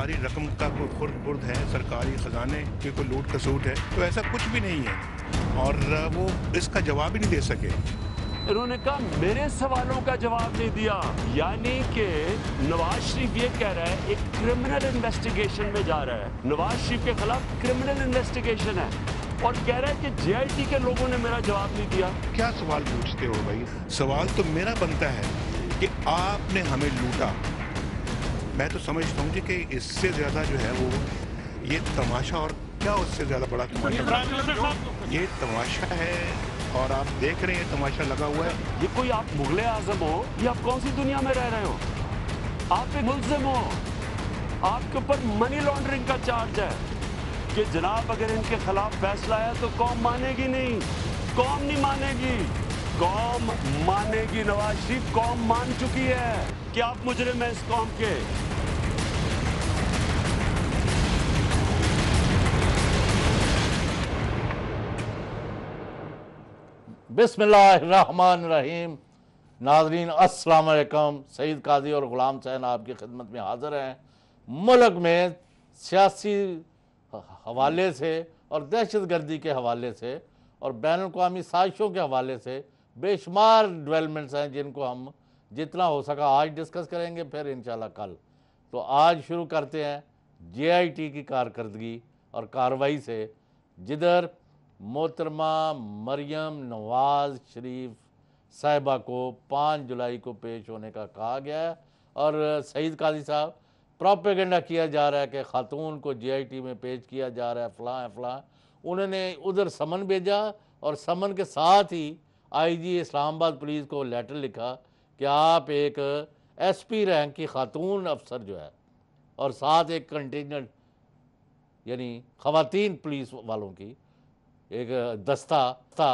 सरकारी रकम का कोई खुर्द बुर्द है, सरकारी खजाने की कोई लूट खसूट है, तो ऐसा कुछ भी नहीं है और वो इसका जवाब ही नहीं दे सके। इन्होंने कहा मेरे सवालों का जवाब नहीं दिया, यानी कि नवाज शरीफ ये कह रहा है एक क्रिमिनल इन्वेस्टिगेशन में जा रहा है, नवाज शरीफ के खिलाफ क्रिमिनल इन्वेस्टिगेशन है और कह रहा है कि जेआईटी के लोगों ने मेरा जवाब नहीं दिया। क्या सवाल पूछते हो भाई? सवाल तो मेरा बनता है कि आपने हमें लूटा। मैं तो समझता हूँ कि इससे ज्यादा जो है वो ये तमाशा, और क्या उससे ज्यादा बड़ा तमाशा, ये तमाशा है और आप देख रहे हैं तमाशा लगा हुआ है। ये कोई आप मुगले आजम हो या आप कौन सी दुनिया में रह रहे हो? आप एक मुल्जिम हो, आपके ऊपर मनी लॉन्ड्रिंग का चार्ज है कि जनाब अगर इनके खिलाफ फैसला है तो कौम मानेगी नहीं, कौम नहीं मानेगी, कौम मानेगी। नवाज शरीफ कौम मान चुकी है कि आप मुजरिम हैं इस कौम के। बिस्मिल्लाहिर्रहमानिर्रहीम। नाजरीन अस्सलाम वालेकुम। सईद काजी और ग़ुलाम सैन आपकी खिदमत में हाज़िर हैं। मुल्क में सियासी हवाले से और दहशत गर्दी के हवाले से और बैनुल-अक़वामी साजिशों के हवाले से बेशुमार डेवलपमेंट्स हैं जिनको हम जितना हो सका आज डिस्कस करेंगे, फिर इंशाल्लाह कल। तो आज शुरू करते हैं जेआईटी की कारकर्दगी और कार्रवाई से, जिधर मोहतरमा मरियम नवाज शरीफ साहिबा को 5 जुलाई को पेश होने का कहा गया है और सईद काजी साहब प्रोपेगेंडा किया जा रहा है कि खातून को जेआईटी में पेश किया जा रहा है, फ़लाँ है फ़लाँ। उन्होंने उधर समन भेजा और समन के साथ ही आईजी इस्लामाबाद पुलिस को लेटर लिखा कि आप एक एसपी रैंक की खातून अफसर जो है और साथ एक कंटिजेंट यानी ख़वातीन पुलिस वालों की एक दस्ता था,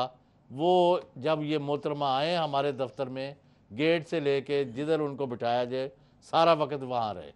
वो जब ये मोहतरमा आए हमारे दफ्तर में, गेट से लेके जिधर उनको बिठाया जाए सारा वक्त वहाँ रहे।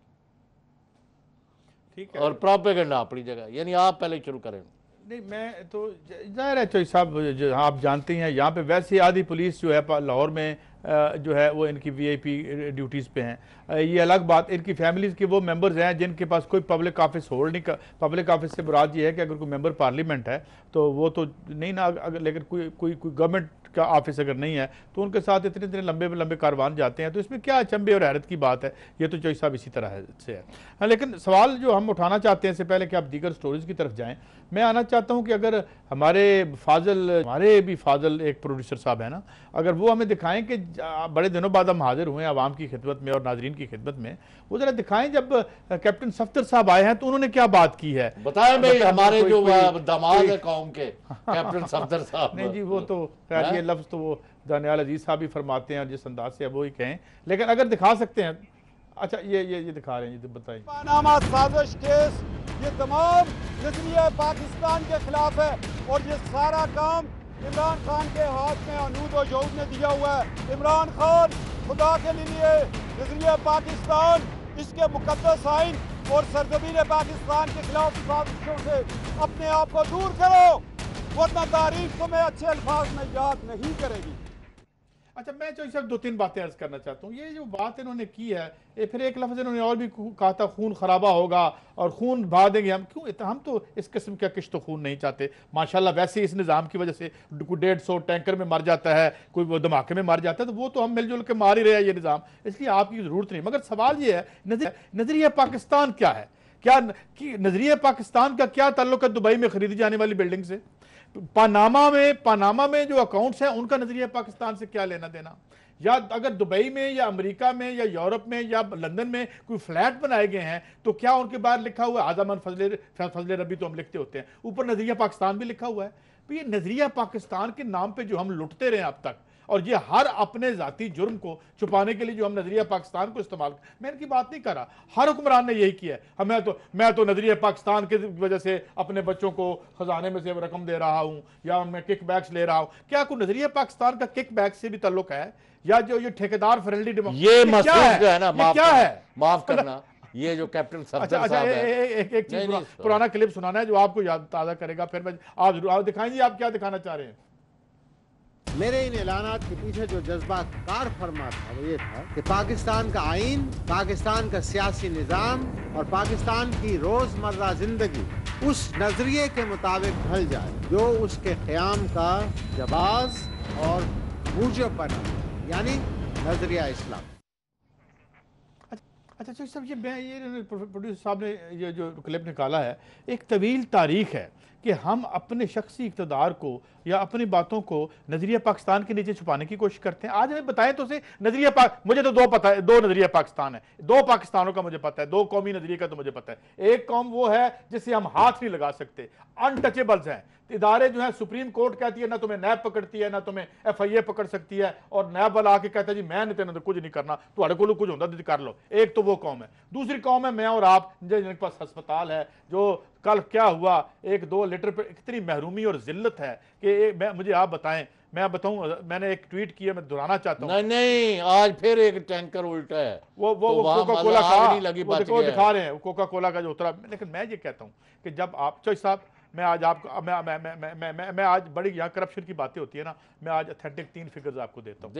ठीक है, और प्रोपेगेंडा अपनी जगह। यानी आप पहले शुरू करें। नहीं, मैं तो जाहिर है चौधरी साहब, जो आप जानते हैं यहाँ पे वैसे आधी पुलिस जो है लाहौर में जो है वो इनकी वीआईपी ड्यूटीज़ पे हैं। ये अलग बात, इनकी फैमिलीज़ के वो मेंबर्स हैं जिनके पास कोई पब्लिक ऑफिस होल्ड नहीं कर। पब्लिक ऑफिस से मुराद ये है कि अगर कोई मेंबर पार्लियामेंट है तो वो तो नहीं ना, अगर लेकिन कोई गवर्नमेंट का ऑफिस अगर नहीं है तो उनके साथ इतने इतने लंबे लंबे कारवान जाते हैं। तो इसमें क्या अचंभे और हैरत की बात है? ये तो चौधरी साहब इसी तरह से है। हाँ, लेकिन सवाल जो हम उठाना चाहते हैं, इससे पहले कि आप दीगर स्टोरीज की तरफ जाएं, मैं आना चाहता हूं कि अगर हमारे भी फाजल एक प्रोड्यूसर साहब है ना, अगर वो हमें दिखाएं कि बड़े दिनों बाद हम हाजिर हुए आवाम की खिदमत में और नाजरीन की खिदमत में, वो जरा दिखाएं जब कैप्टन सफ्दर साहब आए हैं तो उन्होंने क्या बात की है। बताएं भाई, हमारे जो दामाद है कौम के कैप्टन सफ्दर साहब। नहीं जी, वो तो खैर ये लफ्ज़ तो वो दानियाल अजीज साहब भी फरमाते हैं, जिस अंदाज से वो ही कहें, लेकिन अगर दिखा सकते हैं। अच्छा, ये दिखा रहे हैं जी, बताइए। पानामा साजिश केस ये तमाम नजरिया पाकिस्तान के खिलाफ है और ये सारा काम इमरान खान के हाथ में अनूद और यहूद ने दिया हुआ है। इमरान खान, खुदा के लिए नजरिया पाकिस्तान, इसके मुकद्दस आइन और सरजमीन पाकिस्तान के खिलाफ साजिशों से अपने आप को दूर करो, वरना तारीख तुम्हें अच्छे अल्फाज में याद नहीं करेगी। अच्छा, मैं जो सिर्फ 2-3 बातें अर्ज करना चाहता हूँ। ये जो बात इन्होंने की है, ये फिर एक लफ्ज़ इन्होंने और भी कहा था, खून खराबा होगा और खून बहा देंगे हम। क्यों? हम तो इस किस्म का किश्त खून नहीं चाहते। माशाल्लाह वैसे इस निज़ाम की वजह से 150 टैंकर में मर जाता है, कोई वो धमाके में मर जाता है, तो वो तो हम मिलजुल के मार ही रहे हैं ये निज़ाम, इसलिए आपकी ज़रूरत नहीं। मगर सवाल ये है, नजरिया पाकिस्तान क्या है? क्या नजरिया पाकिस्तान का क्या ताल्लुक है दुबई में खरीदी जाने वाली बिल्डिंग से? पानामा में जो अकाउंट्स हैं उनका नजरिया पाकिस्तान से क्या लेना देना? या अगर दुबई में या अमेरिका में या यूरोप में या लंदन में कोई फ्लैट बनाए गए हैं तो क्या उनके बाहर लिखा हुआ है आज़म फजल रबी? तो हम लिखते होते हैं, ऊपर नजरिया पाकिस्तान भी लिखा हुआ है। तो ये नजरिया पाकिस्तान के नाम पे जो हम लुटते रहे अब तक, और ये हर अपने जाती जुर्म को छुपाने के लिए जो हम नजरिया पाकिस्तान को इस्तेमाल, मैं इनकी बात नहीं कर रहा, हर हुक्मरान ने यही किया है। मैं तो नजरिया पाकिस्तान की वजह से अपने बच्चों को खजाने में से रकम दे रहा हूं या मैं किक बैक्स ले रहा हूं। क्या कोई नजरिया पाकिस्तान का किक बैक से भी ताल्लुक है? या जो ये ठेकेदार फ्रेंडली ये क्या है? क्या है? माफ करना, ये जो कैप्टन सफ्दर साहब है, एक चीज पुराना क्लिप सुनाना है जो आपको याद ताजा करेगा, फिर मैं आप जरूर दिखाएंगे आप क्या दिखाना चाह रहे हैं। मेरे इन ऐलानात के पीछे जो जज्बा कार फरमा था वो ये था कि पाकिस्तान का आइन, पाकिस्तान का सियासी निज़ाम और पाकिस्तान की रोज़मर्रा जिंदगी उस नजरिए के मुताबिक ढल जाए जो उसके क़याम का जवाज और मूजब बना, यानी नजरिया इस्लाम। अच्छा सब ये प्रोड्यूसर साहब ने ये जो क्लिप निकाला है, एक तवील तारीख है कि हम अपने शख्सी इक़्तिदार को या अपनी बातों को नज़रिया पाकिस्तान के नीचे छुपाने की कोशिश करते हैं। आज हमें बताएं तो से नज़रिया मुझे तो दो पता है, दो नज़रिया पाकिस्तान है, दो पाकिस्तानों का मुझे पता है, दो कौमी नज़रिए का तो मुझे पता है। एक कौम वो है जिससे हम हाथ नहीं लगा सकते, अनटचेबल्स हैं। इदारे जो है, सुप्रीम कोर्ट कहती है ना तुम्हें नैब पकड़ती है, ना तुम्हें FIA पकड़ सकती है, और नैब वाला आके कहता है जी मैं तेन तो कुछ नहीं करना, तुम्हारे को कुछ होता कर लो। एक तो वो कौम है। दूसरी कौम है मैं और आप जिनके पास अस्पताल है, जो कल क्या हुआ, 1-2 लीटर पर इतनी महरूमी और जिल्लत है कि मुझे आप बताएं, मैं बताऊं, मैंने एक ट्वीट किया, मैं दोहराना चाहता हूं। नहीं, आज फिर एक टैंकर उल्टा है। वो कोका कोला का दिखा रहे हैं, कोका कोला का जो उतरा। लेकिन मैं ये कहता हूं कि जब आप चौधरी साहब, मैं आज आपको मैं आज बड़ी यहाँ करप्शन की बातें होती है ना, मैं आज ऑथेंटिक 3 फिगर्स आपको देता हूँ।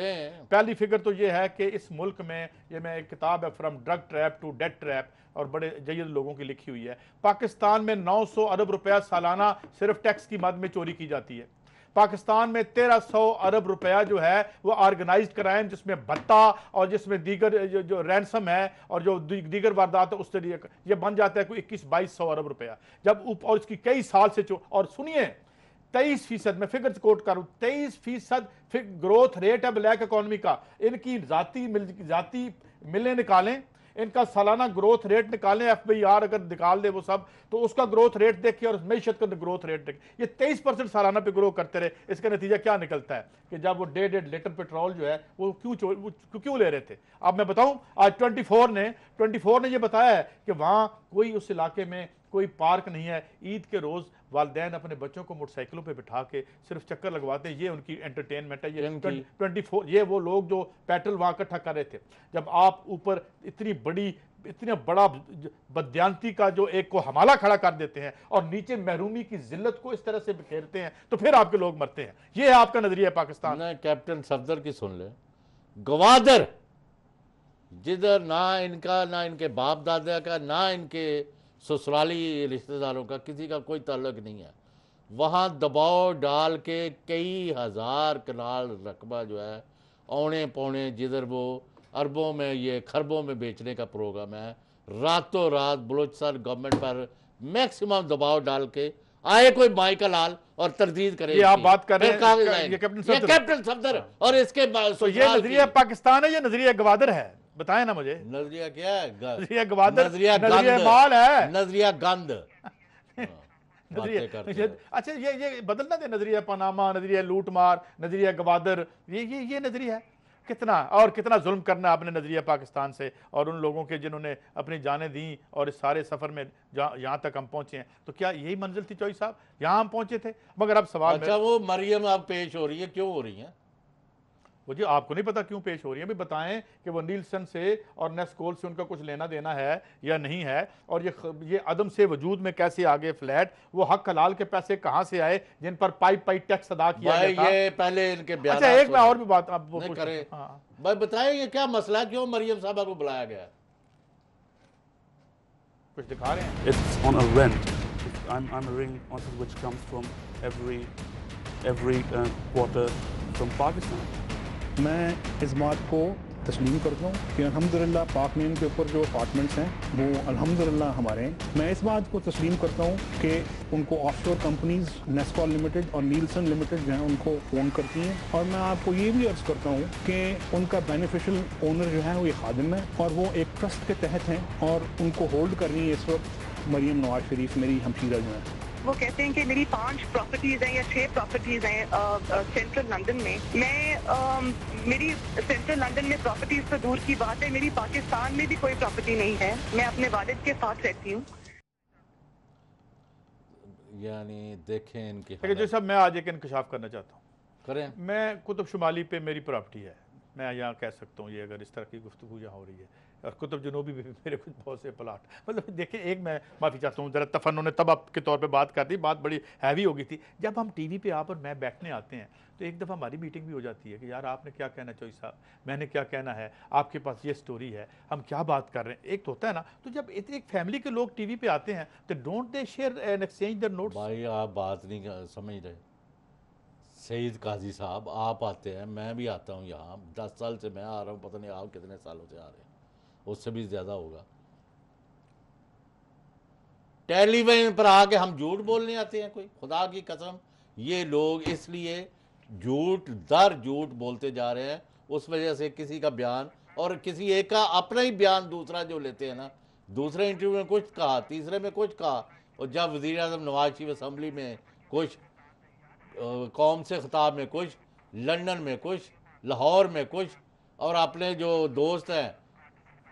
पहली फिगर तो ये है कि इस मुल्क में, ये मैं एक किताब है from drug trap to debt trap, और बड़े जयद लोगों की लिखी हुई है। पाकिस्तान में 900 अरब रुपया सालाना सिर्फ टैक्स की मद में चोरी की जाती है। पाकिस्तान में 1300 अरब रुपया जो है वो ऑर्गेनाइज्ड क्राइम, जिसमें भत्ता और जिसमें दीगर जो रैंसम है और जो दीगर वारदात है, उससे ये बन जाता है कोई 21-2200 अरब रुपया। जब और इसकी कई साल से और सुनिए 23%, मैं फिगर्स कोट करूं, 23% ग्रोथ रेट है ब्लैक इकोनॉमी का। इनकी जाती मिलें निकालें, इनका सालाना ग्रोथ रेट निकालें, FBR अगर निकाल दे वो सब, तो उसका ग्रोथ रेट देखिए और मैशत का ग्रोथ रेट देखिए, ये 23% सालाना पे ग्रो करते रहे। इसका नतीजा क्या निकलता है कि जब वो 1.5 लीटर पेट्रोल जो है वो क्यों ले रहे थे। अब मैं बताऊं, आज 24 ने ये बताया है कि वहां कोई उस इलाके में कोई पार्क नहीं है। ईद के रोज वालिदैन अपने बच्चों को मोटरसाइकिलों पे बिठा के सिर्फ चक्कर लगवाते हैं, ये उनकी एंटरटेनमेंट है। ये 24 ये वो लोग जो पेट्रोल वहां इकट्ठा कर रहे थे। जब आप ऊपर इतना बड़ा बदयांती का जो एक को हमाला खड़ा कर देते हैं और नीचे महरूमी की जिल्लत को इस तरह से बिखेरते हैं, तो फिर आपके लोग मरते हैं। ये है आपका नजरिया पाकिस्तान। कैप्टन सफदर की सुन ले, गवादर, जिधर ना इनका, ना इनके बाप दादा का, ना इनके ससुराली रिश्तेदारों का, किसी का कोई ताल्लुक नहीं है। वहाँ दबाव डाल के कई हज़ार कनाल रकबा जो है औने पौने, जिधर वो अरबों में, ये खरबों में बेचने का प्रोग्राम है, रातों रात बलूचिस्तान गवर्नमेंट पर मैक्सिमम दबाव डाल के आए कोई माइकल लाल और तरदीद करे। ये आप बात कर रहे हैं, ये कैप्टन सफदर, और इसके बाद तो ये नजरिया पाकिस्तान है, ये नजरिया गवादर है? बताएं ना मुझे, नजरिया क्या है? नजरिया गवादर, नजरिया माल है, नजरिया गंद। अच्छा ये बदलना दे, नजरिया पनामा, नजरिया लूटमार, नजरिया गवादर, ये नजरिया है। कितना जुल्म करना आपने नजरिया पाकिस्तान से और उन लोगों के जिन्होंने अपनी जानें दी, और इस सारे सफर में यहाँ तक हम पहुंचे हैं। तो क्या यही मंजिल थी चौधरी साहब? यहाँ हम पहुंचे थे। मगर अब सवाल, अच्छा वो मरियम अब पेश हो रही है, क्यों हो रही है वो जी? आपको नहीं पता क्यों पेश हो रही है? भी बताएं कि वो नीलसन से और नेस्कोल से उनका कुछ लेना देना है या नहीं है, और ये अदम से वजूद में कैसे आ गए फ्लैट? वो हक हलाल के पैसे कहाँ से आए जिन पर पाई टैक्स अदा किया गया था? ये पहले इनके बयान। अच्छा एक मैं और भी बात आप करें, भाई बताएं ये क्या मसला, क्यों मरियम साहबा को बुलाया गया? कुछ दिखा रहे हैं। It's on a rent. I'm earning also which comes from every quarter from Pakistan. मैं इस बात को तस्लीम करता हूँ कि अल्हम्दुलिल्लाह पाक नीम के ऊपर जो अपार्टमेंट्स हैं वो अल्हम्दुलिल्लाह हमारे हैं। मैं इस बात को तस्लीम करता हूँ कि उनको ऑफशोर कंपनीज नेस्कॉल लिमिटेड और नीलसन लिमिटेड जो है उनको ओन करती हैं, और मैं आपको ये भी अर्ज़ करता हूँ कि उनका बेनिफिशियल ओनर जो है वो ये खादिम है, और वो एक ट्रस्ट के तहत हैं, और उनको होल्ड कर रही है इस वक्त मरियम नवाज शरीफ, मेरी हमशीरा जो है। वो कहते हैं कि मेरी 5 प्रॉपर्टीज हैं या 6 प्रॉपर्टीज हैं सेंट्रल लंदन में। मेरी सेंट्रल लंदन में प्रॉपर्टीज तो दूर की बात है, मेरी पाकिस्तान में भी कोई प्रॉपर्टी नहीं है। मैं अपने वालिद के साथ रहती हूँ। यानी देखें इनकी। जो सब मैं आज एक इंकशाफ करना चाहता हूँ। करें। मैं कुतुब शुमाली पे मेरी प्रॉपर्टी है, मैं यहाँ कह सकता हूँ ये, अगर इस तरह की गुफ्तगू यहाँ हो रही है, और कुतुब जनूबी में भी मेरे कुछ बहुत से प्लाट, मतलब देखिए, एक मैं माफ़ी चाहता हूँ, ज़रा तफन्नुन तबब के तौर पे बात कर दी, बात बड़ी हैवी हो गई थी। जब हम टीवी पे आप और मैं बैठने आते हैं तो एक दफ़ा हमारी मीटिंग भी हो जाती है कि यार आपने क्या कहना चौधरी साहब, मैंने क्या कहना है, आपके पास ये स्टोरी है, हम क्या बात कर रहे हैं, एक तो होता है ना। तो जब एक फैमिली के लोग टीवी पे आते हैं तो don't they share and exchange there notes? भाई आप बात नहीं समझ रहे। सईद काजी साहब आप आते हैं, मैं भी आता हूँ यहाँ, 10 साल से मैं आ रहा हूँ, पता नहीं आप कितने सालों से आ रहे हैं, उससे भी ज़्यादा होगा। टेलीविजन पर आके हम झूठ बोलने आते हैं कोई? खुदा की कसम, ये लोग इसलिए झूठ दर झूठ बोलते जा रहे हैं, उस वजह से किसी का बयान और किसी एक का अपना ही बयान दूसरा जो लेते हैं ना, दूसरे इंटरव्यू में कुछ कहा, तीसरे में कुछ कहा, और जब वज़ीर आज़म नवाज शरीफ असम्बली में कुछ, कौम से खिताब में कुछ, लंदन में कुछ, लाहौर में कुछ, और अपने जो दोस्त हैं,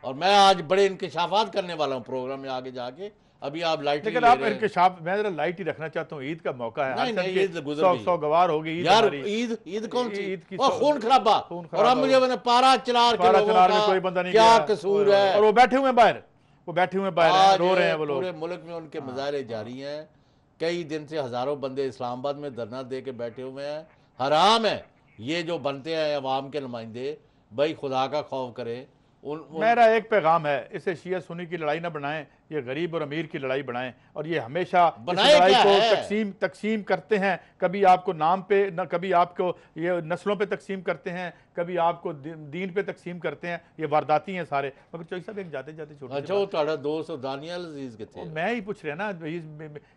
और मैं आज बड़े इंकशाफात करने वाला हूँ प्रोग्राम में आगे जाके। अभी आप लाइट, लेकिन आप इंकशाफ, मैं जरा लाइट ही रखना चाहता हूँ, ईद का मौका है, सौ गवार होगी यार, ईद कौन सी ईद की? खून खराबा, और अब मुझे मैंने पारा चलार के लोगों का कोई बंदा नहीं, क्या कसूर है, और वो बैठे हुए बाहर, वो बैठे हुए बाहर रो रहे हैं वो लोग। पूरे मुल्क में उनके मुजाहरे जारी हैं, कई दिन से हजारों बंदे इस्लामाबाद में धरना दे के बैठे हुए हैं। हराम है ये जो बनते हैं अवाम के नुमाइंदे, भाई खुदा का खौफ करें। मेरा एक पैगाम है, इसे शिया सुन्नी की लड़ाई ना बनाएं, ये गरीब और अमीर की लड़ाई बनाएं। और ये हमेशा इस लड़ाई को तकसीम करते हैं, कभी आपको नाम पे न, कभी आपको ये नस्लों पे तकसीम करते हैं, कभी आपको दीन पे तकसीम करते हैं, ये वारदाती हैं सारे। मगर चौधरी साहब एक जाते जाते छोटे, अच्छा वो तुम्हारा दोस्त दानियाल अजीज के थे, मैं ही पूछ रहे ना, he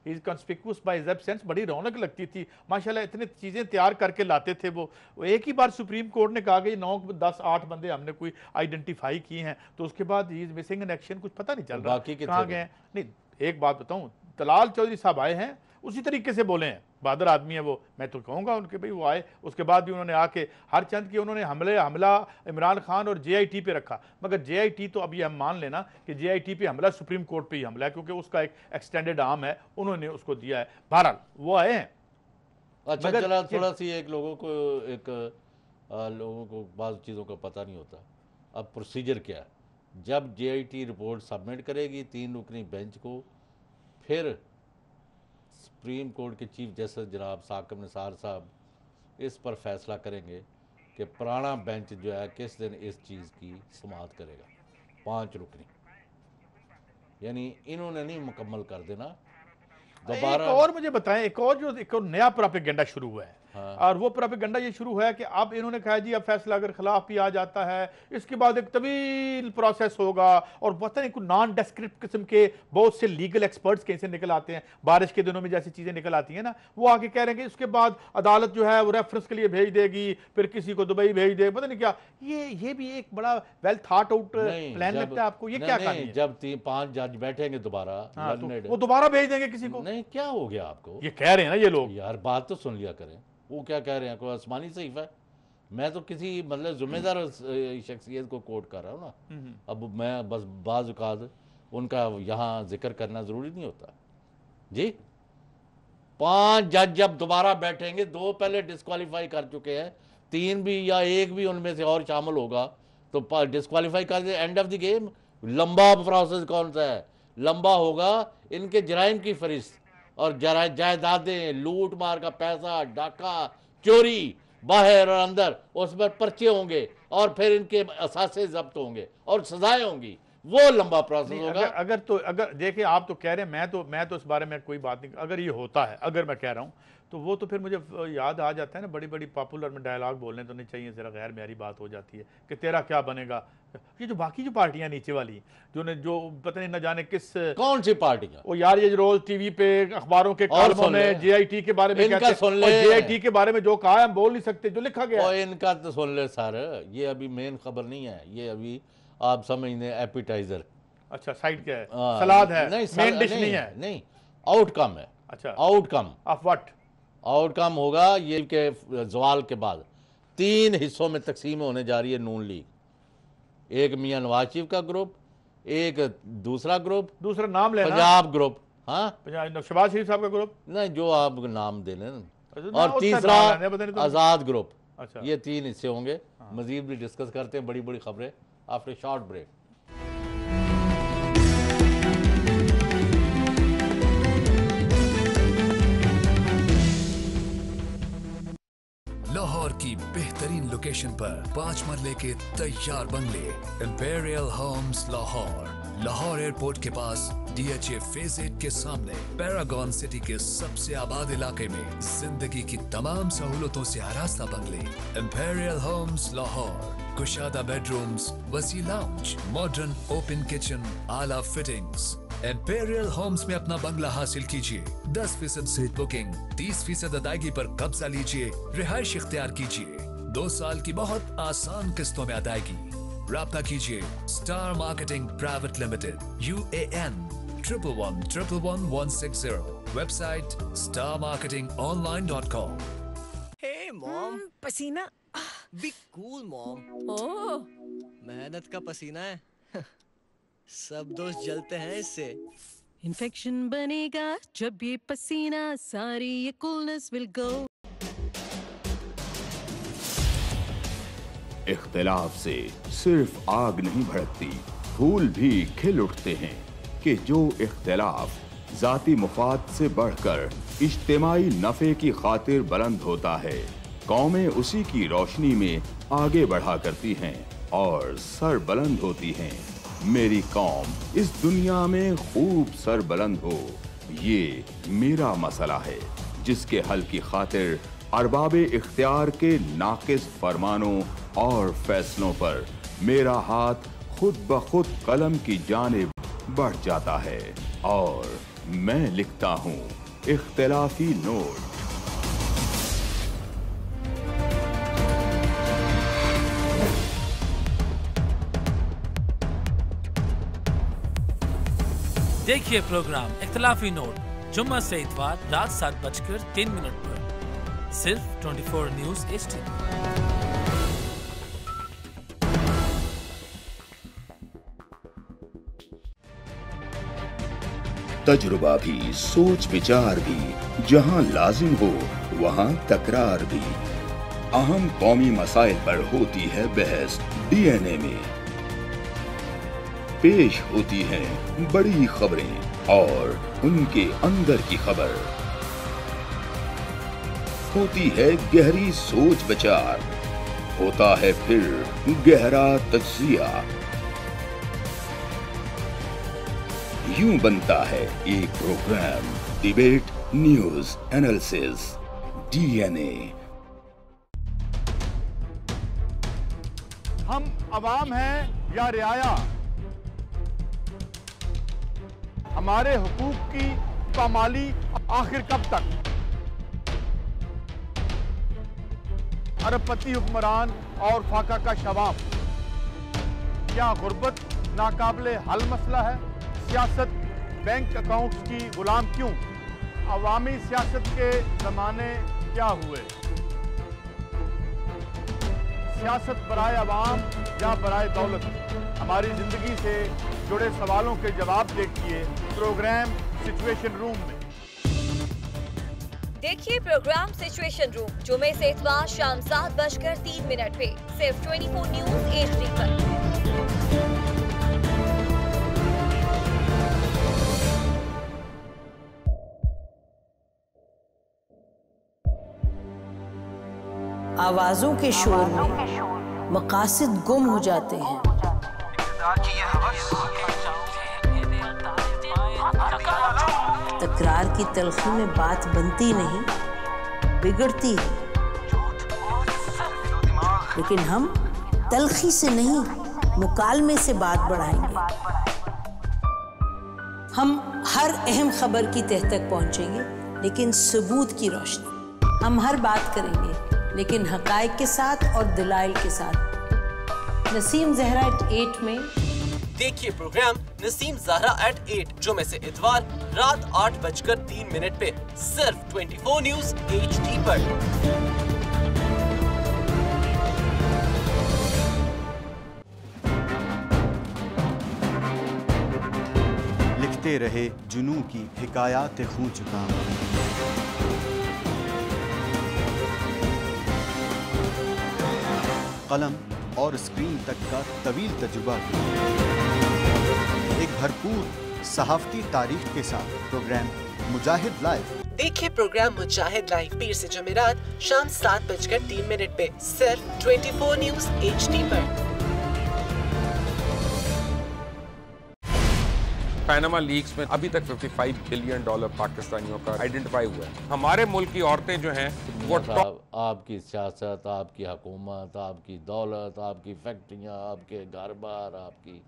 is conspicuous by his absence, बड़ी रौनक लगती थी माशाल्लाह, इतनी चीज़ें तैयार करके लाते थे वो। एक ही बार सुप्रीम कोर्ट ने कहा कि 9, 10, 8 बंदे हमने कोई आइडेंटिफाई किए हैं, तो उसके बाद he is missing in action, कुछ पता नहीं चल रहा कहाँ गए। नहीं, एक बात बताऊं, तलाल चौधरी साहब आए हैं, उसी तरीके से बोले हैं, बहादुर आदमी है वो, मैं तो कहूँगा उनके, भाई वो आए, उसके बाद भी उन्होंने आके हर चंद की उन्होंने हमला इमरान खान और JIT पे रखा। मगर JIT तो अभी हम मान लेना कि JIT पे हमला सुप्रीम कोर्ट पे ही हमला है, क्योंकि उसका एक एक्सटेंडेड आर्म है, उन्होंने उसको दिया है। बहरहाल वो आए हैं। अच्छा चला, थोड़ा सी एक लोगों को बाज़ चीज़ों का पता नहीं होता। अब प्रोसीजर क्या है, जब JIT रिपोर्ट सबमिट करेगी 3 रुकनी बेंच को, फिर सुप्रीम कोर्ट के चीफ जस्टिस जनाब साकिब निसार साहब इस पर फैसला करेंगे कि पुराना बेंच जो है किस दिन इस चीज़ की समाअत करेगा। 5 रुकनी, यानी इन्होंने नहीं मुकम्मल कर देना दोबारा। और मुझे बताएं, एक और नया प्रोपेगेंडा शुरू हुआ है। हाँ। और वो प्रोपेगेंडा ये शुरू हुआ है कि अब इन्होंने कहा जी अब फैसला अगर खिलाफ भी आ जाता है, इसके बाद एक तवील प्रोसेस होगा, और पता नहीं कुछ नॉन डेस्क्रिप्ट किस्म के बहुत से लीगल एक्सपर्ट्स कैसे निकल आते हैं, बारिश के दिनों में जैसी चीजें निकल आती हैं ना, वो आके कह रहे हैं कि उसके बाद अदालत जो है वो रेफरेंस के लिए भेज देगी, फिर किसी को दुबई भेज देगी, पता नहीं क्या। ये भी एक बड़ा वेल थॉट आउट प्लान लगता है आपको? ये क्या कहानी है? जब 5 जज बैठेंगे दोबारा, तो वो दोबारा भेज देंगे किसी को? नहीं, क्या हो गया आपको? ये कह रहे हैं ना ये लोग। यार बात तो सुन लिया करें, वो क्या कह रहे हैं, कोई आसमानी सहीफ है? मैं तो किसी मतलब जिम्मेदार शख्सियत को कोट कर रहा हूँ ना। अब मैं बस बाज़ औक़ात उनका यहाँ जिक्र करना ज़रूरी नहीं होता जी। 5 जज जब दोबारा बैठेंगे, 2 पहले डिस्क्वालीफाई कर चुके हैं, 3 भी या 1 भी उनमें से और शामिल होगा तो डिस्क्वालीफाई कर दे, एंड ऑफ द गेम। लंबा प्रोसेस कौन सा है? लंबा होगा इनके जराइम की फहरिस्त और जायदादें, लूट मार का पैसा, डाका, चोरी बाहर और अंदर, उस पर पर्चे होंगे, और फिर इनके असासे जब्त होंगे और सजाएं होंगी। वो लंबा प्रोसेस होगा। अगर देखिए, आप तो कह रहे हैं, मैं तो इस बारे में कोई बात नहीं, अगर ये होता है, अगर मैं कह रहा हूँ, तो वो तो फिर मुझे याद आ जाता है ना, बड़ी बड़ी पॉपुलर में डायलॉग बोलने तो नहीं चाहिए, ज़रा गैर मेरी बात हो जाती है कि तेरा क्या बनेगा। ये जो बाकी जो पार्टियां नीचे वाली जो पता नहीं न जाने किस, कौन सी पार्टियां, वो यार ये रोज टीवी पे अखबारों के कॉलमों में JIT के बारे में कहते हैं, JIT के बारे में जो कहा है हम बोल नहीं सकते, जो लिखा गया है इनका तो सुन ले सर। ये अभी मेन खबर नहीं है, ये अभी आप समझने एपिटाइजर। अच्छा, साइड क्या है? सलाद है, मेन डिश नहीं है। नहीं, आउटकम है। अच्छा, आउटकम ऑफ व्हाट? आउटकम होगा ये के जवाल के बाद 3 हिस्सों में तकसीम होने जा रही है नून लीग। एक मियां नवाज शरीफ का ग्रुप, एक दूसरा ग्रुप, दूसरा नाम लेना, पंजाब ग्रुप, हाँ शहबाज शरीफ साहब का ग्रुप, नहीं जो आप नाम दे लें, और तीसरा आजाद ग्रुप। अच्छा। ये 3 हिस्से होंगे। मजीद भी डिस्कस करते हैं बड़ी बड़ी खबरें आफ्टर शॉर्ट ब्रेक। लाहौर की बेहतरीन लोकेशन पर 5 मरले के तैयार बंगले imperial homes Lahore, Lahore airport के पास DHA फेज 8 के सामने पैरागॉन सिटी के सबसे आबाद इलाके में जिंदगी की तमाम सहूलतों से आरास्ता बंगले इंपीरियल होम्स लाहौर। कुशादा बेडरूम्स, वसी लाउंज, मॉडर्न ओपन किचन, आला फिटिंग्स। इंपीरियल होम्स में अपना बंगला हासिल कीजिए। 10% से बुकिंग, 30% अदायगी पर कब्जा लीजिए, रिहाइश इख्तियार कीजिए। 2 साल की बहुत आसान किस्तों में अदायगी। राब्ता कीजिए star marketing private limited, UAN 1111160, website starmarketingonline.com। Hey mom, पसीना। Be cool mom। ओह, मेहनत का पसीना है। सब दोस्त जलते हैं इससे। इन्फेक्शन बनेगा जब ये पसीना, सारी ये कूलनेस विल गो। इख्तिलाफ से सिर्फ आग नहीं भड़कती, फूल भी खिल उठते हैं कि जो इख्तिलाफ जाती मुफाद से बढ़कर इज्तिमाई नफे की खातिर बुलंद होता है, कौमें उसी की रोशनी में आगे बढ़ा करती हैं और सर बुलंद होती हैं। मेरी कौम इस दुनिया में खूब सर बुलंद हो, ये मेरा मसला है जिसके हल की खातिर अरबाब इख्तियार के नाकिस फरमानों और फैसलों पर मेरा हाथ खुद ब खुद कलम की जानिब बढ़ जाता है और मैं लिखता हूँ इख्तिलाफी नोट। देखिए प्रोग्राम इख्तिलाफी नोट जुम्मा से इतवार रात 7:03 पर सिर्फ 24 न्यूज़ HD। तजुर्बा भी, सोच विचार भी, जहां लाजिम हो वहां तकरार भी। अहम कौमी मसाइल पर होती है बहस DNA में। पेश होती हैं बड़ी खबरें और उनके अंदर की खबर। होती है गहरी सोच विचार, होता है फिर गहरा तज्जिया। यूं बनता है एक programme debate, news, analysis, DNA। हम अवाम हैं या रियाया, हमारे हुकूक की पामाली आखिर कब तक? अरबपति हुक्मरान और फाका का शवाब, क्या गुर्बत नाकाबिले हल मसला है? सियासत बैंक अकाउंट्स की गुलाम क्यों? अवामी सियासत के जमाने क्या हुए? सियासत बराए अवाम या बराए दौलत? हमारी जिंदगी से जुड़े सवालों के जवाब देखिए प्रोग्राम सिचुएशन रूम में। देखिए प्रोग्राम सिचुएशन रूम जुमे से इतवार शाम 7:03 पे सिर्फ 24 न्यूज़ HD पर। आवाजों के शोर में मकासद गुम हो जाते हैं। तकरार की तलखी में बात बनती नहीं, बिगड़ती है। लेकिन हम तलखी से नहीं, मुकालमे से बात बढ़ाएंगे। हम हर अहम खबर की तह तक पहुंचेंगे, लेकिन सबूत की रोशनी। हम हर बात करेंगे, लेकिन हकायक के साथ और दलाइल के साथ। नसीम ज़हरा @8 में देखिए प्रोग्राम नसीम ज़हरा @8 जुमे से इतवार रात 8:03 पे सिर्फ 24 न्यूज़ HD पर। लिखते रहे जुनू की हिकायात खूं चुका। कलम और स्क्रीन तक का तवील तजुर्बा भी। एक भरपूर सहाफती तारीख के साथ प्रोग्राम मुजाहिद लाइव। देखिए प्रोग्राम मुजाहिद लाइव पीर से जुमेरात शाम 7:03 पे सिर्फ 24 न्यूज़ HD पर। पैनामा लीक्स में अभी तक $55 बिलियन पाकिस्तानियों का आइडेंटिफाई हुआ है। हमारे मुल्क की औरतें जो हैं वो आपकी सियासत, आपकी हुकूमत, आपकी दौलत, आपकी फैक्ट्रियाँ, आपके घर बार, आपकी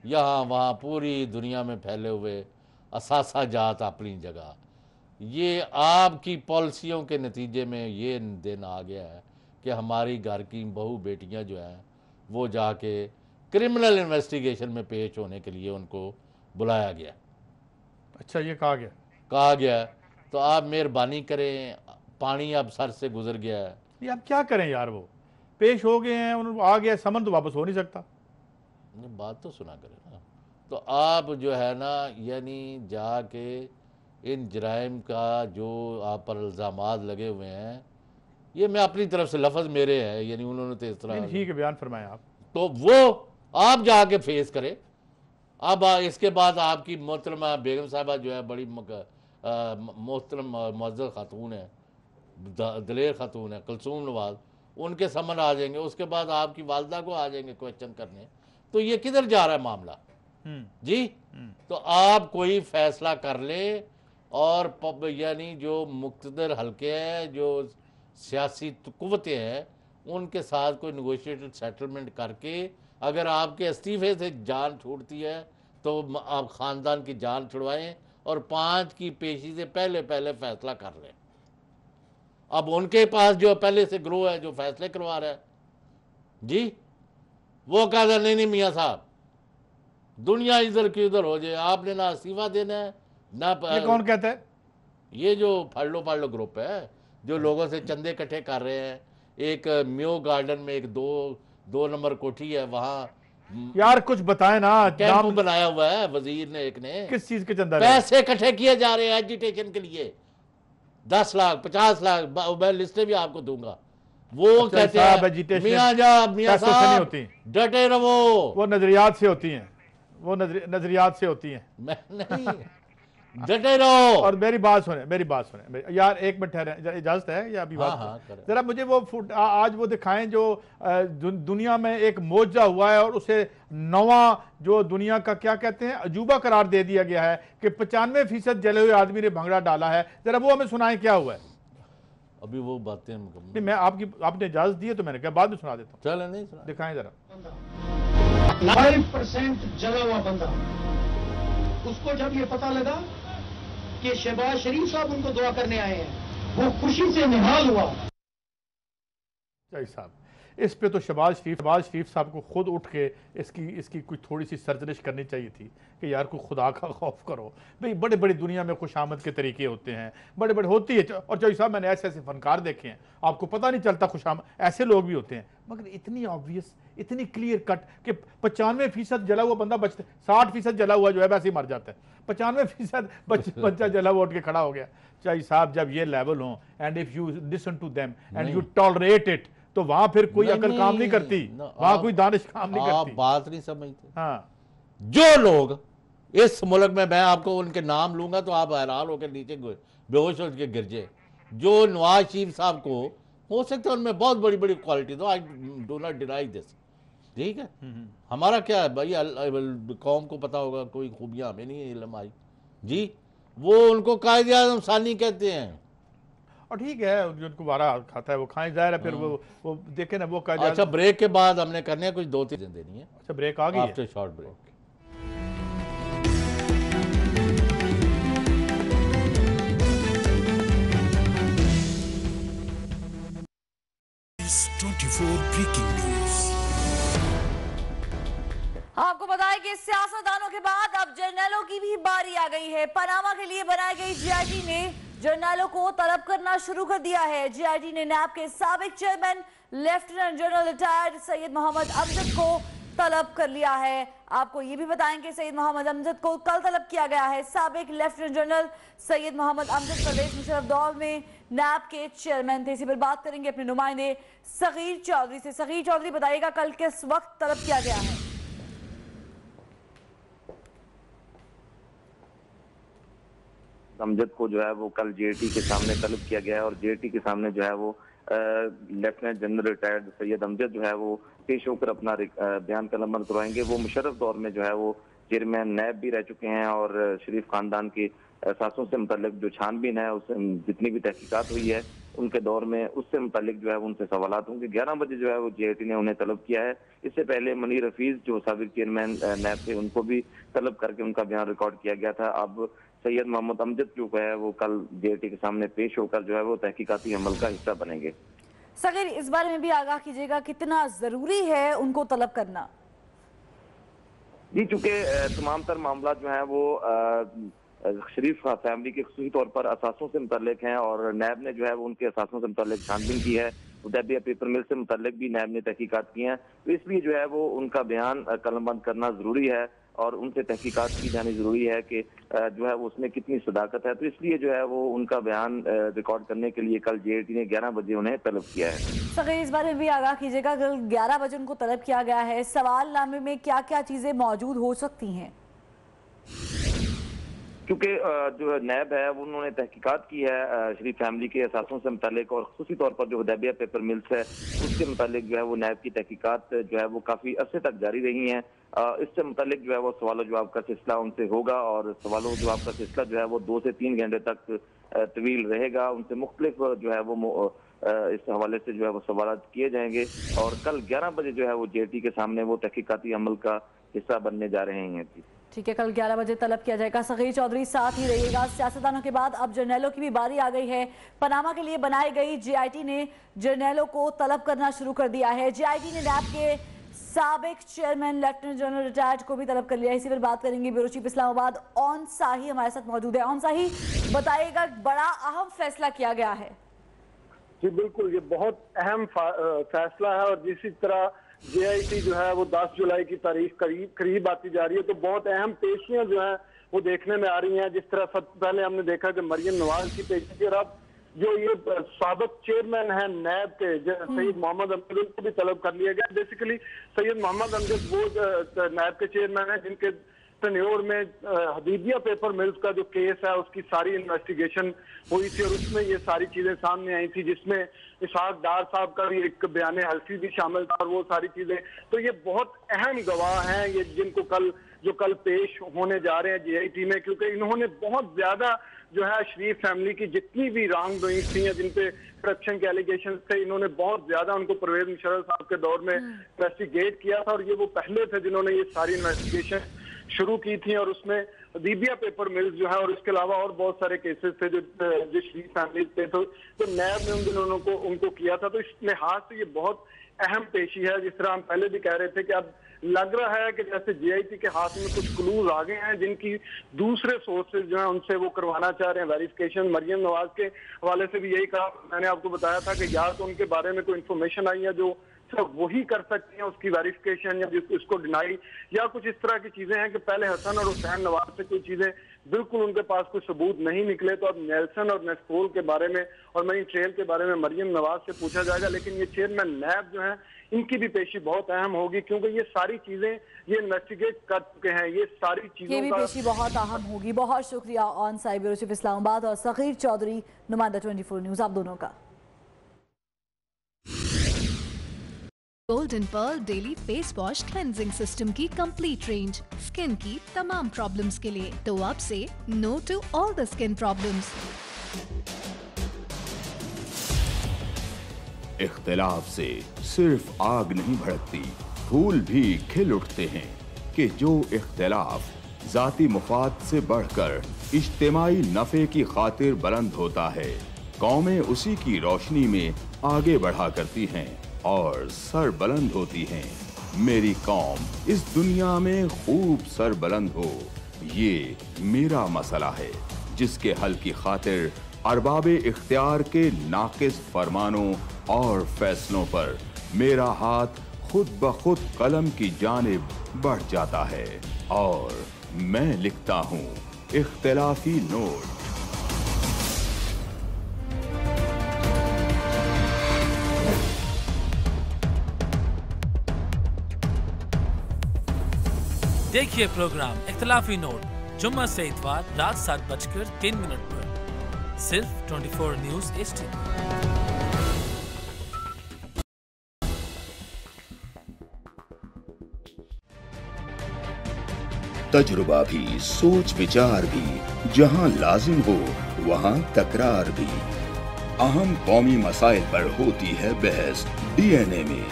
यहाँ वहाँ पूरी दुनिया में फैले हुए असासा जात अपनी जगह, ये आपकी पॉलिसियों के नतीजे में ये दिन आ गया है कि हमारी घर की बहू बेटियाँ जो हैं वो जाके क्रिमिनल इन्वेस्टिगेशन में पेश होने के लिए उनको बुलाया गया। अच्छा, ये कहा गया तो आप मेहरबानी करें, पानी अब सर से गुजर गया है। ये अब क्या करें यार, वो पेश हो गए हैं, उन्होंने आ गया, समन तो वापस हो नहीं सकता। बात तो सुना करें ना। तो आप जो है ना, यानी जाके इन जराइम का जो आप पर इल्ज़ामात लगे हुए हैं, ये मैं अपनी तरफ से लफ्ज़ मेरे हैं, यानी उन्होंने तो इस तरह ठीक है बयान फरमाया आप, तो वो आप जाके फेस करें। अब इसके बाद आपकी मोहतरमा बेगम साहबा जो है बड़ी मोहतरम मुअज़्ज़ज़ खातून है, दलेर खातून है, कुलसूम नवाज, उनके समन आ जाएंगे। उसके बाद आपकी वालदा को आ जाएंगे क्वेश्चन करने। तो ये किधर जा रहा है मामला जी? तो आप कोई फैसला कर ले, और यानी जो मुक़्तदर हल्के हैं, जो सियासी कुव्वतें हैं, उनके साथ कोई नेगोशिएटेड सेटलमेंट करके अगर आपके इस्तीफे से जान छूटती है तो आप ख़ानदान की जान छुड़वाएं और 5 की पेशी से पहले फैसला कर लें। अब उनके पास जो पहले से ग्रोह है जो फैसले करवा रहा है जी, वो कहता नहीं मियाँ साहब, दुनिया इधर की उधर हो जाए, आपने ना इस्तीफा देना है ना। ये कौन कहता है? ये जो फाड़लो ग्रुप है जो लोगों से चंदे इकट्ठे कर रहे हैं। एक म्यो गार्डन में एक दो नंबर कोठी है, वहाँ यार कुछ बताए ना, कैंप बनाया हुआ है वजीर ने, एक ने। किस चीज के चंदा? पैसे इकट्ठे किए जा रहे हैं एजुटेशन के लिए, 10 लाख 50 लाख, मैं लिस्टें भी आपको दूंगा। वो कहते हैं मियां साहब डटे रहो। वो नजरियात से होती हैं, वो नजरियात से होती हैं। मैं नहीं, डटे रहो। और मेरी बात सुने यार, एक मिनट ठहरे, इजाजत है या अभी बात? जरा मुझे वो आज वो दिखाएं जो दुनिया में एक मौजा हुआ है और उसे नवा जो दुनिया का क्या कहते हैं अजूबा करार दे दिया गया है कि 95% जले हुए आदमी ने भंगड़ा डाला है। जरा वो हमें सुनाएं क्या हुआ है। अभी वो बातें नहीं, मैं आपने इजाजत दी है तो मैंने कहा बाद में सुना देता हूँ। चलो नहीं सुना, दिखाएं जरा। 5% जला हुआ बंदा, उसको जब ये पता लगा कि शहबाज शरीफ साहब उनको दुआ करने आए हैं, वो खुशी से निहाल हुआ। साहब, इस पे तो शहबाज शरीफ साहब को खुद उठ के इसकी कोई थोड़ी सी सरजनिश करनी चाहिए थी कि यार कोई खुदा का खौफ करो भाई। बड़े बड़ी दुनिया में खुशामद के तरीके होते हैं, बड़े बड़े होती है। और चौधरी साहब, मैंने ऐसे फनकार देखे हैं, आपको पता नहीं चलता खुशामद, ऐसे लोग भी होते हैं, मगर इतनी ऑब्वियस, इतनी क्लियर कट कि 95% जला हुआ बंदा बचते, 60% जला हुआ जो है वैसे ही मर जाता है। 95% बच्चा जला हुआ उठ के खड़ा हो गया। चौधरी साहब, जब ये लेवल हो and if you listen to them and you tolerate it, तो वहां फिर कोई अकल काम नहीं करती, वहां कोई दानिश काम नहीं करती। आप बात नहीं समझते। हाँ, जो लोग इस मुल्क में, मैं आपको उनके नाम लूंगा तो आप हैरान होकर नीचे बेहोश हो के गिर जाए। जो नवाज शरीफ साहब को हो सकता है उनमें बहुत बड़ी बड़ी क्वालिटी, तो I do not deny this, ठीक है। हमारा क्या है भाई, कौम को पता होगा, कोई खूबियां हमें नहीं इल्म आई जी। वो उनको कायदे आज़म सानी कहते हैं, और ठीक है, जो उनको वारा खाता है वो खाएं, जाहिर है। फिर वो देखे ना वो कायदे। अच्छा, ब्रेक के बाद हमने करने कुछ 2-3 दिन देनी है। अच्छा, ब्रेक आ गई है, आफ्टर शॉर्ट ब्रेक। आपको बताएं कि सियासतदानों के बाद अब जर्नलों की भी बारी आ गई है। पनामा के लिए बनाई गई जीआईटी ने जर्नलों को तलब करना शुरू कर दिया है। जीआईटी ने नैब के साबिक chairman lieutenant general retired Syed Mohammad Amjad को तलब कर लिया है। आपको ये भी बताएं कि सैयद मोहम्मद अमजद को कल तलब किया गया है। साबिक लेफ्टिनेंट जनरल सैयद मोहम्मद अमजद परवेज मुशर्रफ दौर में नैब के चेयरमैन थे। इसी पर बात करेंगे अपने नुमाइंदे सगीर चौधरी से। सगीर चौधरी, बताइएगा कल किस वक्त तलब किया गया है? अमजद को जो है वो कल जेएटी के सामने तलब किया गया है और जेएटी के सामने जो है वो lieutenant general retired Syed Amjad जो है वो पेश होकर अपना बयान कलमबंद करवाएंगे। वो मुशर्रफ दौर में जो है वो चेयरमैन नैब भी रह चुके हैं और शरीफ खानदान के असासों से मुतल्लिक जो छानबीन है, उससे जितनी भी तहकीकात हुई है उनके दौर में, उससे मुतल्लिक जो है उनसे सवालात होंगे। 11 बजे जो है वो जेएटी ने उन्हें तलब किया है। इससे पहले मनीर हफीज जो साबिक चेयरमैन नैब थे, उनको भी तलब करके उनका बयान रिकॉर्ड किया गया था। अब सैयद मोहम्मद अमजद जो है वो कल जेएटी के सामने पेश होकर जो है वो तहकीकाती अमल का हिस्सा बनेंगे। सगीर, इस बारे में भी आगाह कीजिएगा, कितना जरूरी है उनको तलब करना? जी, चूंकि तमाम तर मामला जो है वो शरीफ फैमिली के खुसूसी तौर पर असासों से मुतल्लिक हैं और नैब ने जो है वो उनके असासों से मुतल्लिक छानबीन की है। हुदैबिया पेपर मिल से मुतल्लिक भी नैब ने तहकीकात की हैं, तो इसलिए जो है वो उनका बयान कलमबंद करना जरूरी है और उनसे तहकीकात की जानी जरूरी है कि जो है वो उसमें कितनी सदाकत है। तो इसलिए जो है वो उनका बयान रिकॉर्ड करने के लिए कल जेएटी ने 11 बजे उन्हें तलब किया है। सगीर, इस बारे में भी आगाह कीजिएगा, कल 11 बजे उनको तलब किया गया है। सवालनामे में क्या क्या चीजें मौजूद हो सकती हैं? क्योंकि जो नैब है वो उन्होंने तहकीकात की है शरीफ फैमिली के असासों से मुतालिक और खुसूसी तौर पर जो हुदैबिया पेपर मिल्स है उसके मुतालिक जो है वो नैब की तहकीकात जो है वो काफ़ी अरसे तक जारी रही हैं। इससे मुतालिक जो है वो सवाल जवाब का सिलसिला उनसे होगा और सवाल जवाब का सिलसिला जो है वो 2 से 3 घंटे तक तवील रहेगा। उनसे मुख्तलिफ जो है वो इस हवाले से जो है वो सवाल किए जाएंगे और कल 11 बजे जो है वो जेएटी के सामने वो तहकीकाती अमल का हिस्सा बनने जा रहे हैं। ठीक है, कल 11 बजे तलब किया जाएगा। सगीर चौधरी साथ ही रहिएगा। सियासतदानों के बाद अब जर्नैलों की भी बारी आ गई है। पनामा के लिए बनाई गई जेआईटी ने जर्नैलों को तलब करना शुरू कर दिया है। जेआईटी ने नैब के साबिक चेयरमैन लेफ्टिनेंट जनरल रिटायर्ड को भी तलब कर लिया है। इसी पर बात करेंगे ब्यूरो चीफ इस्लामाबाद ऑन साही हमारे साथ मौजूद है। ऑन साही, बताइएगा, बड़ा अहम फैसला किया गया है। जी बिल्कुल, ये बहुत अहम फैसला है और जिस तरह जेआईटी जो है वो 10 जुलाई की तारीख करीब आती जा रही है तो बहुत अहम पेशियां जो है वो देखने में आ रही हैं। जिस तरह सबसे पहले हमने देखा कि मरियम नवाज की पेशी थी और अब जो ये साबिक चेयरमैन है नैब के सैयद मोहम्मद अमजद को भी तलब कर लिया गया। बेसिकली सैयद मोहम्मद अमजद वो नैब के चेयरमैन है जिनके टेन्योर में हदीबिया पेपर मिल्स का जो केस है उसकी सारी इन्वेस्टिगेशन हुई थी और उसमें ये सारी चीजें सामने आई थी, जिसमें इसहाक डार साहब का भी एक बयान हल्फी भी शामिल था और वो सारी चीजें। तो ये बहुत अहम गवाह हैं ये जिनको कल पेश होने जा रहे हैं जेआईटी में, क्योंकि इन्होंने बहुत ज्यादा जो है शरीफ फैमिली की जितनी भी रॉन्ग डूइंग्स थी या जिन पे करप्शन के एलिगेशन थे, इन्होंने बहुत ज्यादा उनको परवेज मुशर्रफ साहब के दौर में इन्वेस्टिगेट किया था और ये वो पहले थे जिन्होंने ये सारी इन्वेस्टिगेशन शुरू की थी और उसमें हदीबिया पेपर मिल्स जो है और इसके अलावा और बहुत सारे केसेस थे जो शरीफ फैमिली थे तो नैब ने उन दिनों उनको किया था। तो इस लिहाज से ये बहुत अहम पेशी है। जिस तरह हम पहले भी कह रहे थे कि अब लग रहा है कि जैसे जेआईटी के हाथ में कुछ क्लूज आ गए हैं जिनकी दूसरे सोर्सेज जो है उनसे वो करवाना चाह रहे हैं वेरिफिकेशन। मरियम नवाज के हवाले से भी यही कहा, मैंने आपको बताया था कि या तो उनके बारे में कोई इन्फॉर्मेशन आई है जो सिर्फ वही कर सकते हैं उसकी वेरिफिकेशन या उसको डिनाई, या कुछ इस तरह की चीजें हैं कि पहले हसन और हुसैन नवाज से कोई चीजें बिल्कुल उनके पास कोई सबूत नहीं निकले। तो अब नेल्सन और नेस्पोल के बारे में और मनी ट्रेल के बारे में मरियम नवाज से पूछा जाएगा। लेकिन ये चेयरमैन नैब जो है इनकी भी पेशी बहुत अहम होगी क्योंकि ये सारी चीजें ये इन्वेस्टिगेट कर चुके हैं। ये सारी चीजें ये भी पेशी बहुत अहम होगी। बहुत शुक्रिया on side bureau chief Islamabad और सगीर चौधरी नुमाइंदा 24 न्यूज आप दोनों का। Golden pearl daily face wash cleansing system की कंप्लीट रेंज स्किन की तमाम प्रॉब्लम्स के लिए। तो अब से no to all the skin problems. इख्तिलाफ से सिर्फ आग नहीं भड़कती, फूल भी खिल उठते हैं कि जो इख्तिलाफ जाती मुफाद से बढ़कर इज्तिमाई नफे की खातिर बुलंद होता है, कौमें उसी की रोशनी में आगे बढ़ा करती हैं और सर बुलंद होती हैं। मेरी कौम इस दुनिया में खूब सर बुलंद हो, ये मेरा मसला है जिसके हल की खातिर अरबाबे इख्तियार के नाकिस फरमानों और फैसलों पर मेरा हाथ खुद ब खुद कलम की जानिब बढ़ जाता है और मैं लिखता हूँ इख्तिलाफी नोट। देखिए प्रोग्राम इख्तिलाफी नोट जुम्मा से इतवार रात 7:03 पर सिर्फ 24 न्यूज़ HD। तजुर्बा भी, सोच विचार भी, जहां लाजिम हो वहां तकरार भी। अहम कौमी मसाइल पर होती है बहस DNA में।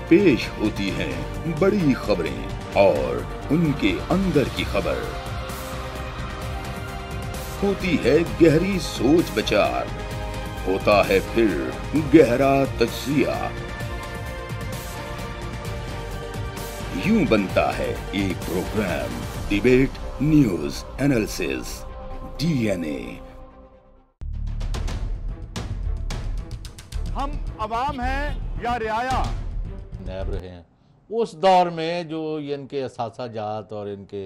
पेश होती हैं बड़ी खबरें और उनके अंदर की खबर। होती है गहरी सोच विचार, होता है फिर गहरा तज्जिया। यूं बनता है एक programme debate news analysis DNA। हम अवाम हैं या रियाया? नैब रहे हैं उस दौर में जो इनके असासाजात और इनके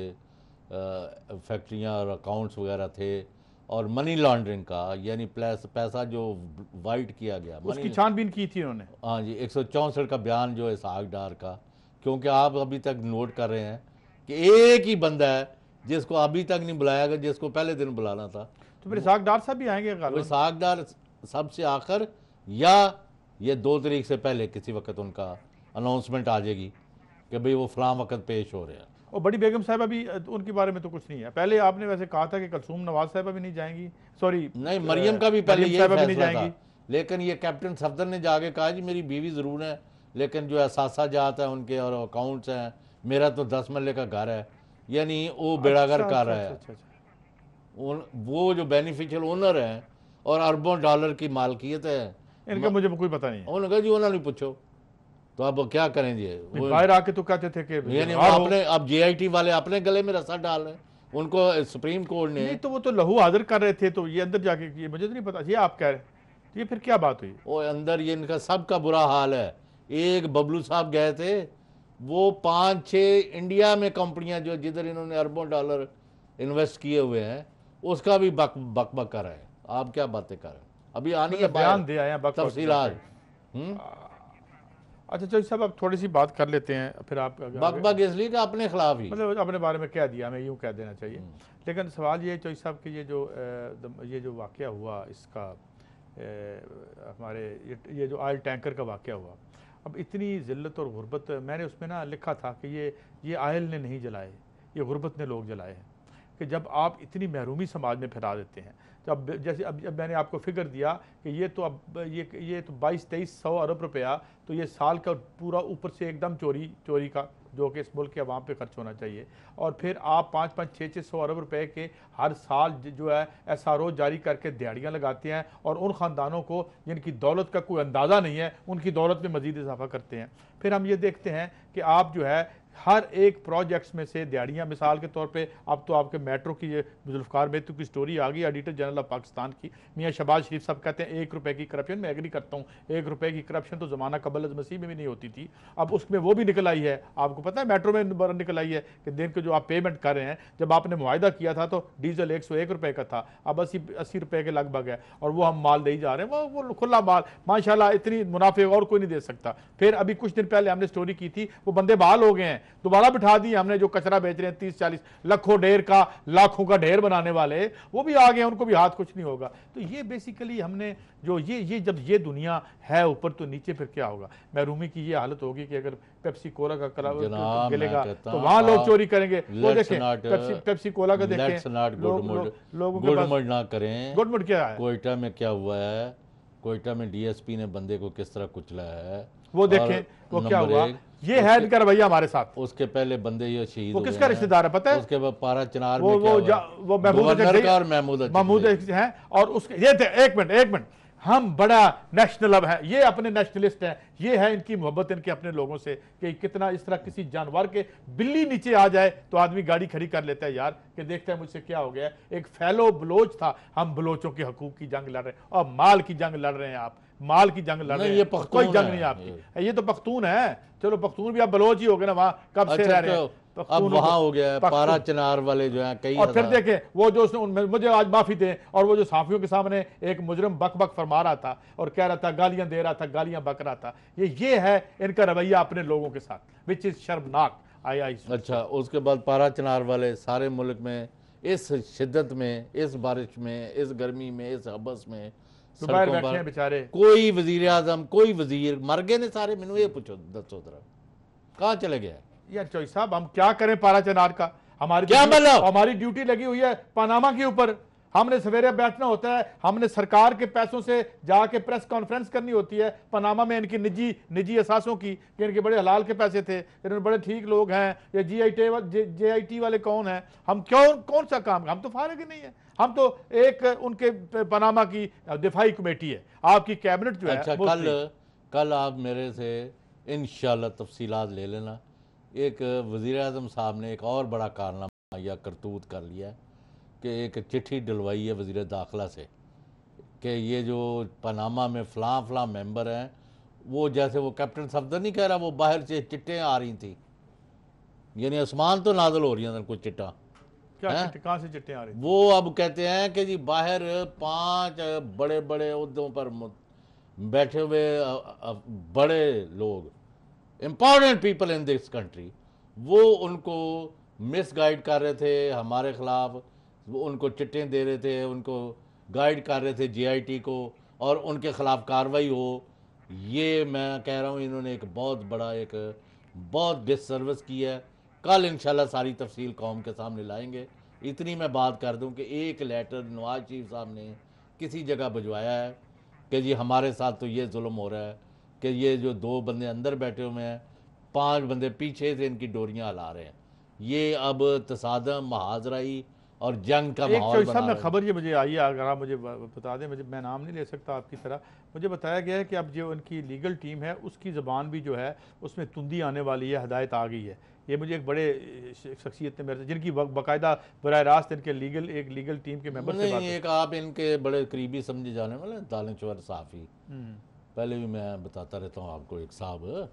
फैक्ट्रियां और अकाउंट्स वगैरह थे और मनी लॉन्ड्रिंग का, यानी पैसा जो वाइट किया गया, उसकी छानबीन की थी उन्होंने। हाँ जी, 164 का बयान जो है इसहाक डार का, क्योंकि आप अभी तक नोट कर रहे हैं कि एक ही बंदा है जिसको अभी तक नहीं बुलाया गया, जिसको पहले दिन बुलाना था। तो फिर इसहाक डार साहब भी आएंगे? इसहाक डार सबसे आखिर, या ये 2 तारीख से पहले किसी वक्त उनका अनाउंसमेंट आ जाएगी कि भाई वो फलां वक्त पेश हो रहे हैं। और बड़ी बेगम साहिबा भी, उनके बारे में तो कुछ नहीं है। पहले आपने वैसे कहा था कि कलसूम नवाज साहिबा भी नहीं जाएंगी, सॉरी नहीं, मरियम का भी पहले यही फैसला था, लेकिन ये कैप्टन सफदर ने जाके कहा जी मेरी बीवी ज़रूर है, लेकिन जो असासा जात है उनके और अकाउंट्स हैं, मेरा तो 10 मरले का घर है, यानी वो बेड़ागर कर रहा है। वो जो बेनिफिशियल ओनर हैं और अरबों डॉलर की मालकियत है, इनका मुझे कोई पता नहीं है। उन्होंने कहा जी उन्होंने पूछो, तो अब क्या करेंगे? बाहर आके तो कहते थे कि यानी आपने, अब JIT वाले अपने गले में रस्सा डाल रहे हैं, उनको सुप्रीम कोर्ट ने। नहीं तो वो तो लहू हाजिर कर रहे थे, तो ये अंदर जाके, ये मुझे तो नहीं पता, ये आप कह रहे, तो ये फिर क्या बात हुई? वो अंदर ये इनका सबका बुरा हाल है। एक बबलू साहब गए थे, वो 5-6 इंडिया में कंपनियां जो जिधर इन्होंने अरबों डॉलर इन्वेस्ट किए हुए हैं उसका भी बक कर रहे हैं। आप क्या बातें कर रहे हैं? अभी आनी है बयान दे आए तफसीलात। अच्छा चौधरी साहब, अब थोड़ी सी बात कर लेते हैं, फिर आप बक इसलिए कि अपने खिलाफ ही, मतलब अपने बारे में कह दिया, हमें यूँ कह देना चाहिए। लेकिन सवाल ये चौधरी साहब कि ये जो वाक़या हुआ इसका, हमारे ये जो ऑयल टैंकर का वाक़या हुआ, अब इतनी ज़िल्लत और गुर्बत, मैंने उसमें ना लिखा था कि ये ऑयल ने नहीं जलाए, ये गुर्बत ने लोग जलाए हैं। कि जब आप इतनी महरूमी समाज में फैला देते हैं, जब जैसे अब मैंने आपको फिगर दिया कि ये तो 22-2300 अरब रुपया, तो ये साल का पूरा ऊपर से एकदम चोरी का, जो कि इस मुल्क के अवाम पे खर्च होना चाहिए। और फिर आप 5-600 अरब रुपए के हर साल जो है SRO जारी करके दिहाड़ियाँ लगाते हैं, और उन ख़ानदानों को जिनकी दौलत का कोई अंदाज़ा नहीं है उनकी दौलत में मज़ीद इजाफा करते हैं। फिर हम ये देखते हैं कि आप जो है हर एक प्रोजेक्ट्स में से दिहाड़ियाँ, मिसाल के तौर पे अब तो आपके मेट्रो की, ये जुल्फ़िकार मेहतू की स्टोरी आ गई, एडिटर जनरल ऑफ पाकिस्तान की, मियाँ शहबाज शरीफ साहब कहते हैं 1 रुपये की करप्शन। मैं एग्री करता हूँ, 1 रुपये की करप्शन तो ज़माना कबल अज़ मसीह में भी नहीं होती थी, अब उसमें वो भी निकल आई है। आपको पता है मेट्रो में निकल आई है कि दिन के जो आप पेमेंट कर रहे हैं, जब आपने मुआहिदा किया था तो डीजल 101 रुपये का था, अब 80 रुपये के लगभग है, और वो हम माल दे जा रहे हैं, वो खुला माल, माशाल्लाह इतनी मुनाफे और कोई नहीं दे सकता। फिर अभी कुछ दिन पहले हमने स्टोरी की थी, वो बंदे बहाल हो गए हैं, दोबारा बिठा दी हमने, जो कचरा बेच रहे हैं 30-40 लाखों का ढेर बनाने वाले, वो भी आ गए, उनको भी हाथ कुछ नहीं होगा। तो ये बेसिकली हमने जो ये जब ये दुनिया है ऊपर, तो नीचे फिर क्या होगा? महरूमी की ये हालत होगी कि अगर पेप्सी कोला का गिलेगा तो वहां लोग चोरी करेंगे। वो देखें पेप्सी कोला का देखें, लोगों के पास ना करें। गुडमुड क्या है? कोयटा में क्या हुआ है, कोयटा में DSP ने बंदे को किस तरह कुचला है, वो देखें। वो क्या हुआ, ये है इनका रवैया हमारे साथ। उसके पहले बंदे ये शहीद, वो किसका रिश्तेदार है पता है? उसके बाद पारा चनार वो महमूद हैं, और उसके ये थे, एक मिनट, हम बड़ा नेशनल अब है, ये अपने नेशनलिस्ट हैं, ये है इनकी मोहब्बत इनके अपने लोगों से, कि कितना इस तरह किसी जानवर के बिल्ली नीचे आ जाए तो आदमी गाड़ी खड़ी कर लेता है यार, कि देखते हैं मुझसे क्या हो गया। एक फैलो बलोच था, हम बलोचों के हकूक की जंग लड़ रहे हैं और माल की जंग लड़ रहे हैं आप। माल की जंग लड़ रहे हैं, कोई जंग नहीं आपकी। ये तो पख्तून है, चलो पख्तून भी आप बलोच ही हो गए ना, वहाँ कब से रह रहे हैं। अब वहाँ हो गया पारा चिनार वाले जो हैं कई। और फिर देखें वो जो उसने मुझे आज माफी दे, और वो जो साफियों के सामने एक मुजरिम बक बक फरमा रहा था और कह रहा था, गालियां दे रहा था, गालियां बक रहा था, ये है इनका रवैया अपने लोगों के साथ, विच इज शर्मनाक। अच्छा, उसके बाद पारा चिनार वाले सारे मुल्क में इस शिद्दत में, इस बारिश में, इस गर्मी में, इस हबस में सड़कों पर बेचारे, कोई वजीर आजम, कोई वजीर मर गए ने सारे। मैंने ये पूछो दसो तरह कहाँ चले गए यार चौधरी साहब, हम क्या करें पारा चिनार का? हमारी क्या मतलब? हमारी ड्यूटी लगी हुई है पनामा के ऊपर, हमने सवेरे बैठना होता है, हमने सरकार के पैसों से जाके प्रेस कॉन्फ्रेंस करनी होती है पनामा में इनकी निजी असासों की, कि इनके बड़े हलाल के पैसे थे, इन्होंने बड़े ठीक लोग हैं, ये JIT वाले कौन हैं, हम कौन सा काम, हम तो फारिग ही नहीं है, हम तो एक उनके पनामा की दिफाई कमेटी है, आपकी कैबिनेट जो है। अच्छा, कल आप मेरे से इंशाल्लाह तफसीलात ले लेना। एक वज़ीर आज़म साहब ने एक और बड़ा कारनामा या करतूत कर लिया है कि एक चिट्ठी डलवाई है वज़ीर दाखिला से कि ये जो पनामा में फ़लाँ मेंबर हैं, वो जैसे वो कैप्टन सफदर नहीं कह रहा, वो बाहर से चिट्टें आ रही थी, यानी आसमान तो नाज़िल हो रही हैं कुछ चिट्टा। कहाँ से चिट्टें आ रही? वो अब कहते हैं कि जी बाहर 5 बड़े बड़े उहदों पर बैठे हुए बड़े लोग, important people in this country, वो उनको मिसगाइड कर रहे थे हमारे ख़िलाफ़, वो उनको चिट्टें दे रहे थे, उनको गाइड कर रहे थे JIT को, और उनके ख़िलाफ़ कार्रवाई हो। ये मैं कह रहा हूँ इन्होंने एक बहुत बड़ा, एक बहुत डिससर्विस की है। कल इंशाल्लाह सारी तफसील कौम के सामने लाएंगे। इतनी मैं बात कर दूँ कि एक लेटर नवाज शरीफ साहब ने किसी जगह भिजवाया है कि जी हमारे साथ तो ये जुल्म हो रहा है कि ये जो 2 बंदे अंदर बैठे हुए हैं, 5 बंदे पीछे से इनकी डोरियां हिला रहे हैं। ये अब तसादम, महाजराई और जंग का माहौल बना रहा है। खबर ये मुझे आई है, अगर आप मुझे बता दें, मैं नाम नहीं ले सकता आपकी तरह, मुझे बताया गया है कि अब जो उनकी लीगल टीम है उसकी ज़बान भी जो है उसमें तुंदी आने वाली है, हदायत आ गई है। ये मुझे एक बड़े शख्सियत ने मेरे, जिनकी बाकायदा बराह रास्त इनके लीगल टीम के मेंबर से बात, एक आप इनके बड़े करीबी समझे जाने वाले दानिशवर साफ़ी, पहले भी मैं बताता रहता हूँ आपको, एक साहब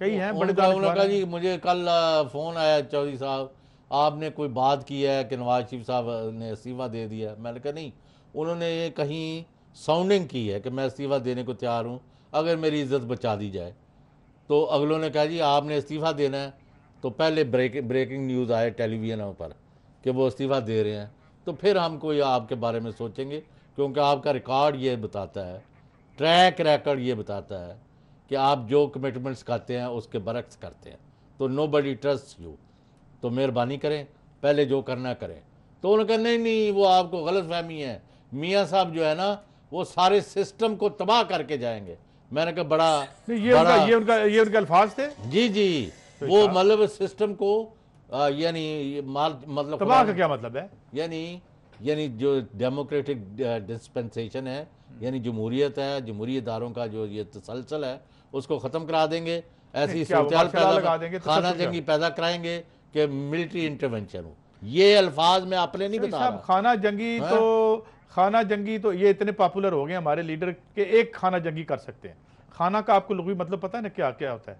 कई हैं बड़े, उन्होंने जी मुझे कल फ़ोन आया, चौधरी साहब आपने कोई बात की है कि नवाज शरीफ साहब ने इस्तीफ़ा दे दिया। मैंने कहा नहीं, उन्होंने ये कहीं साउंडिंग की है कि मैं इस्तीफ़ा देने को तैयार हूँ अगर मेरी इज़्ज़त बचा दी जाए। तो अगलों ने कहा जी आपने इस्तीफ़ा देना है, तो पहले ब्रेकिंग न्यूज़ आए टेलीविज़न पर कि वो इस्तीफ़ा दे रहे हैं, तो फिर हम कोई आपके बारे में सोचेंगे, क्योंकि आपका रिकॉर्ड ये बताता है, ट्रैक रिकॉर्ड ये बताता है कि आप जो कमिटमेंट्स करते हैं उसके बरक्स करते हैं, तो नोबडी ट्रस्ट यू, तो मेहरबानी करें पहले जो करना करें। तो उन्होंने कहा नहीं वो आपको गलत फहमी है, मियाँ साहब जो है ना वो सारे सिस्टम को तबाह करके जाएंगे। मैंने कहा बड़ा ये उनके अल्फाज थे जी वो मतलब सिस्टम को यानी मतलब तबाह का क्या मतलब है, यानी जो डेमोक्रेटिक डिस्पेंसेशन है, यानी जमहूरियत है, जमहूरी इदारों का जो ये तसलसल है उसको ख़त्म करा देंगे, ऐसी सूरत खाना जंगी पैदा कराएंगे कि मिलिट्री इंटरवेंशन हो। ये अल्फाज में अपने नहीं बता रहा। खाना जंगी तो ये इतने पॉपुलर हो गए हमारे लीडर के, एक खाना जंगी कर सकते हैं। खाना का आपको लुग़वी मतलब पता है ना क्या क्या होता है?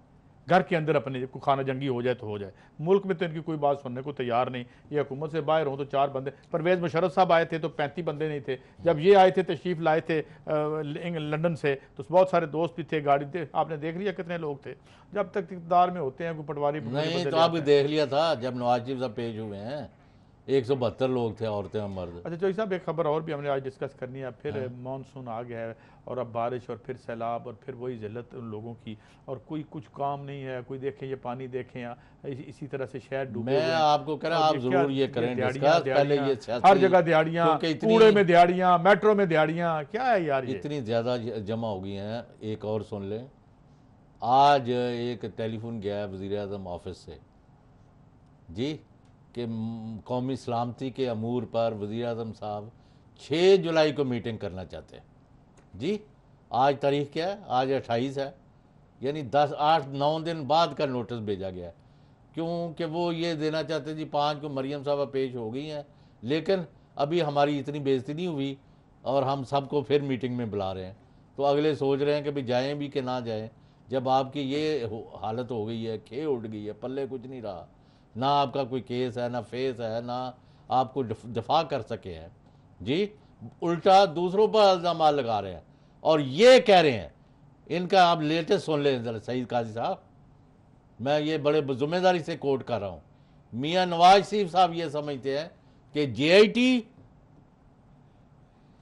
घर के अंदर अपने खाना जंगी हो जाए तो हो जाए। मुल्क में तो इनकी कोई बात सुनने को तैयार नहीं। ये हुकूमत से बाहर हों तो 4 बंदे, परवेज़ मुशर्रफ साहब आए थे तो 35 बंदे नहीं थे। जब ये आए थे तशरीफ़ लाए थे लंदन से तो बहुत सारे दोस्त भी थे, गाड़ी थे, आपने देख लिया कितने लोग थे। जब तक इक़्तिदार में होते हैं कोई पटवारी नहीं, तो आपने देख लिया था जब नवाज शरीफ साहब पेश हुए हैं 172 लोग थे, औरतें और मर्द। अच्छा चौधरी साहब, एक खबर और भी हमने आज डिस्कस करनी है। फिर मानसून आ गया है और अब बारिश और फिर सैलाब और फिर वही ज़िल्लत उन लोगों की, और कोई कुछ काम नहीं है। कोई देखें ये पानी देखें, इसी तरह से शहर डूबे। मैं आपको कह रहा हूं आप जरूर ये करें डिस्कस, पहले ये हर जगह दिहाड़ियाँ, कूड़े में दिहाड़ियाँ, मेट्रो में दिहाड़ियाँ, क्या है यार ये इतनी ज़्यादा जमा हो गई हैं। एक और सुन लें, आज एक टेलीफोन गया है वज़ीर आज़म ऑफिस से जी कि कौमी सलामती के अमूर पर वज़ीर आज़म साहब 6 जुलाई को मीटिंग करना चाहते हैं जी। आज तारीख क्या है? आज 28 है, यानी 8-9 दिन बाद का नोटिस भेजा गया है, क्योंकि वो ये देना चाहते जी 5 को मरियम साहबा पेश हो गई हैं, लेकिन अभी हमारी इतनी बेइज्जती नहीं हुई और हम सबको फिर मीटिंग में बुला रहे हैं। तो अगले सोच रहे हैं कि भाई जाएं भी कि ना जाएं। जब आपकी ये हालत हो गई है, खे उड़ गई है, पल्ले कुछ नहीं रहा, ना आपका कोई केस है, ना फेस है, ना आपको दफा कर सके हैं जी, उल्टा दूसरों पर इल्ज़ाम लगा रहे हैं और ये कह रहे हैं। इनका आप लेटेस्ट सुन लें जरा सईद काजी साहब, मैं ये बड़े जिम्मेदारी से कोट कर रहा हूँ। मियाँ नवाज शरीफ साहब ये समझते हैं कि JIT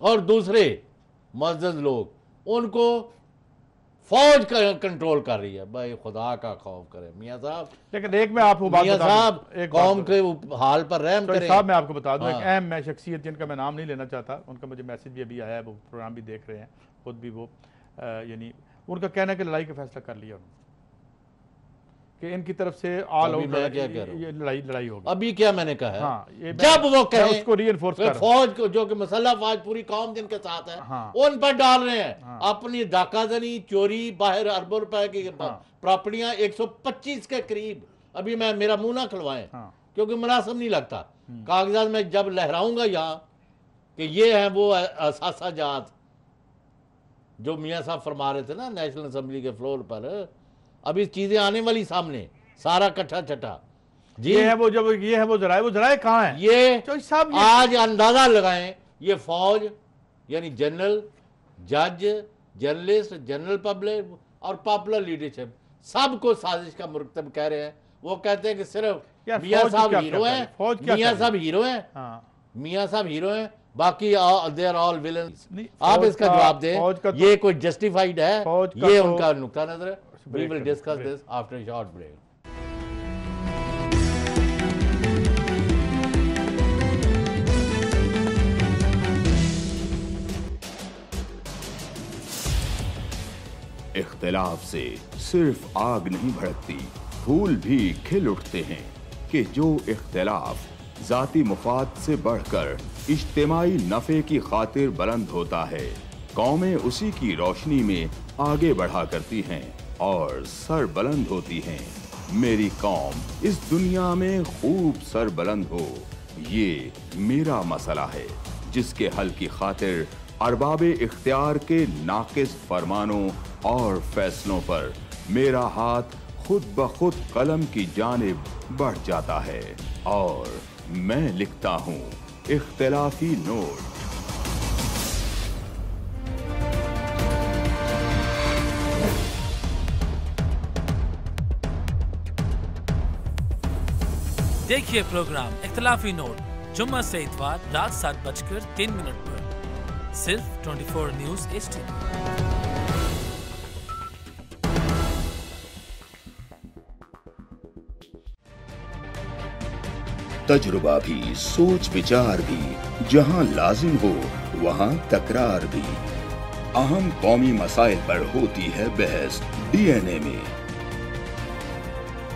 और दूसरे मजदूर लोग उनको फौज कंट्रोल कर रही है। भाई खुदा का खौफ करे मियाँ साहब। लेकिन एक मैं आपको बात बता दूं, कौम के हाल पर रहम करें। साहब मैं आपको बता दूं, एक अहम मैं शख्सियत जिनका मैं नाम नहीं लेना चाहता, उनका मुझे मैसेज भी अभी आया है, वो प्रोग्राम भी देख रहे हैं, खुद भी वो यानी उनका कहना है कि लड़ाई का फैसला कर लिया उन्होंने, कि इनकी तरफ से ऑल आउट लड़ाई होगी। अभी क्या मैंने कहा है, हाँ, जब वो कहे उसको रीइंफोर्स कर फौज को, जो कि मसल्ह फौज पूरी कौम जिनके साथ है, हाँ, उन पर डाल रहे हैं अपनी डाकाजनी, चोरी, बाहर अरबों रुपए की प्रॉपर्टियां 125 के करीब। अभी मैं मेरा मुंह ना खुलवाएं क्योंकि मुनासिब नहीं लगता। कागजात में जब लहराऊंगा यहाँ कि ये है वो असासा जात जो मियाँ साहब फरमा रहे थे ना नेशनल असेंबली के फ्लोर पर, अभी चीजें आने वाली सामने, सारा कट्ठा चट्टा जी। ये है वो, जब ये है वो जराए कहाँ है ये साहब, आज अंदाजा लगाएं ये फौज यानी जनरल, जज, जर्नलिस्ट, जनरल पब्लिक और पॉपुलर लीडरशिप सबको साजिश का मुरतब कह रहे हैं। वो कहते हैं कि सिर्फ मियाँ साहब हीरो हैं, मियाँ साहब हीरो हैं, मियाँ साहब हीरो हैं, बाकी दे आर ऑल विलेंस। आप इसका जवाब दें, ये कोई जस्टिफाइड है? ये उनका नुक्ता नजर है। We will discuss this after a short break. इख्तिलाफ से सिर्फ आग नहीं भड़कती, फूल भी खिल उठते हैं कि जो इख्तिलाफ जाती मुफाद से बढ़कर इज्तिमाई नफे की खातिर बुलंद होता है, कौमें उसी की रोशनी में आगे बढ़ा करती हैं और सर बुलंद होती हैं। मेरी कौम इस दुनिया में खूब सर बुलंद हो, ये मेरा मसला है जिसके हल की खातिर अरबाब इख्तियार के नाकिस फरमानों और फैसलों पर मेरा हाथ खुद ब खुद कलम की जानिब बढ़ जाता है और मैं लिखता हूँ इख्तिलाफी नोट। देखिए प्रोग्राम इख्तिलाफी नोट जुम्मा से इतवार रात 7:03 पर सिर्फ 24 न्यूज HD। तजुर्बा भी, सोच विचार भी, जहां लाजिम हो वहां तकरार भी। अहम कौमी मसाइल पर होती है बहस DNA में।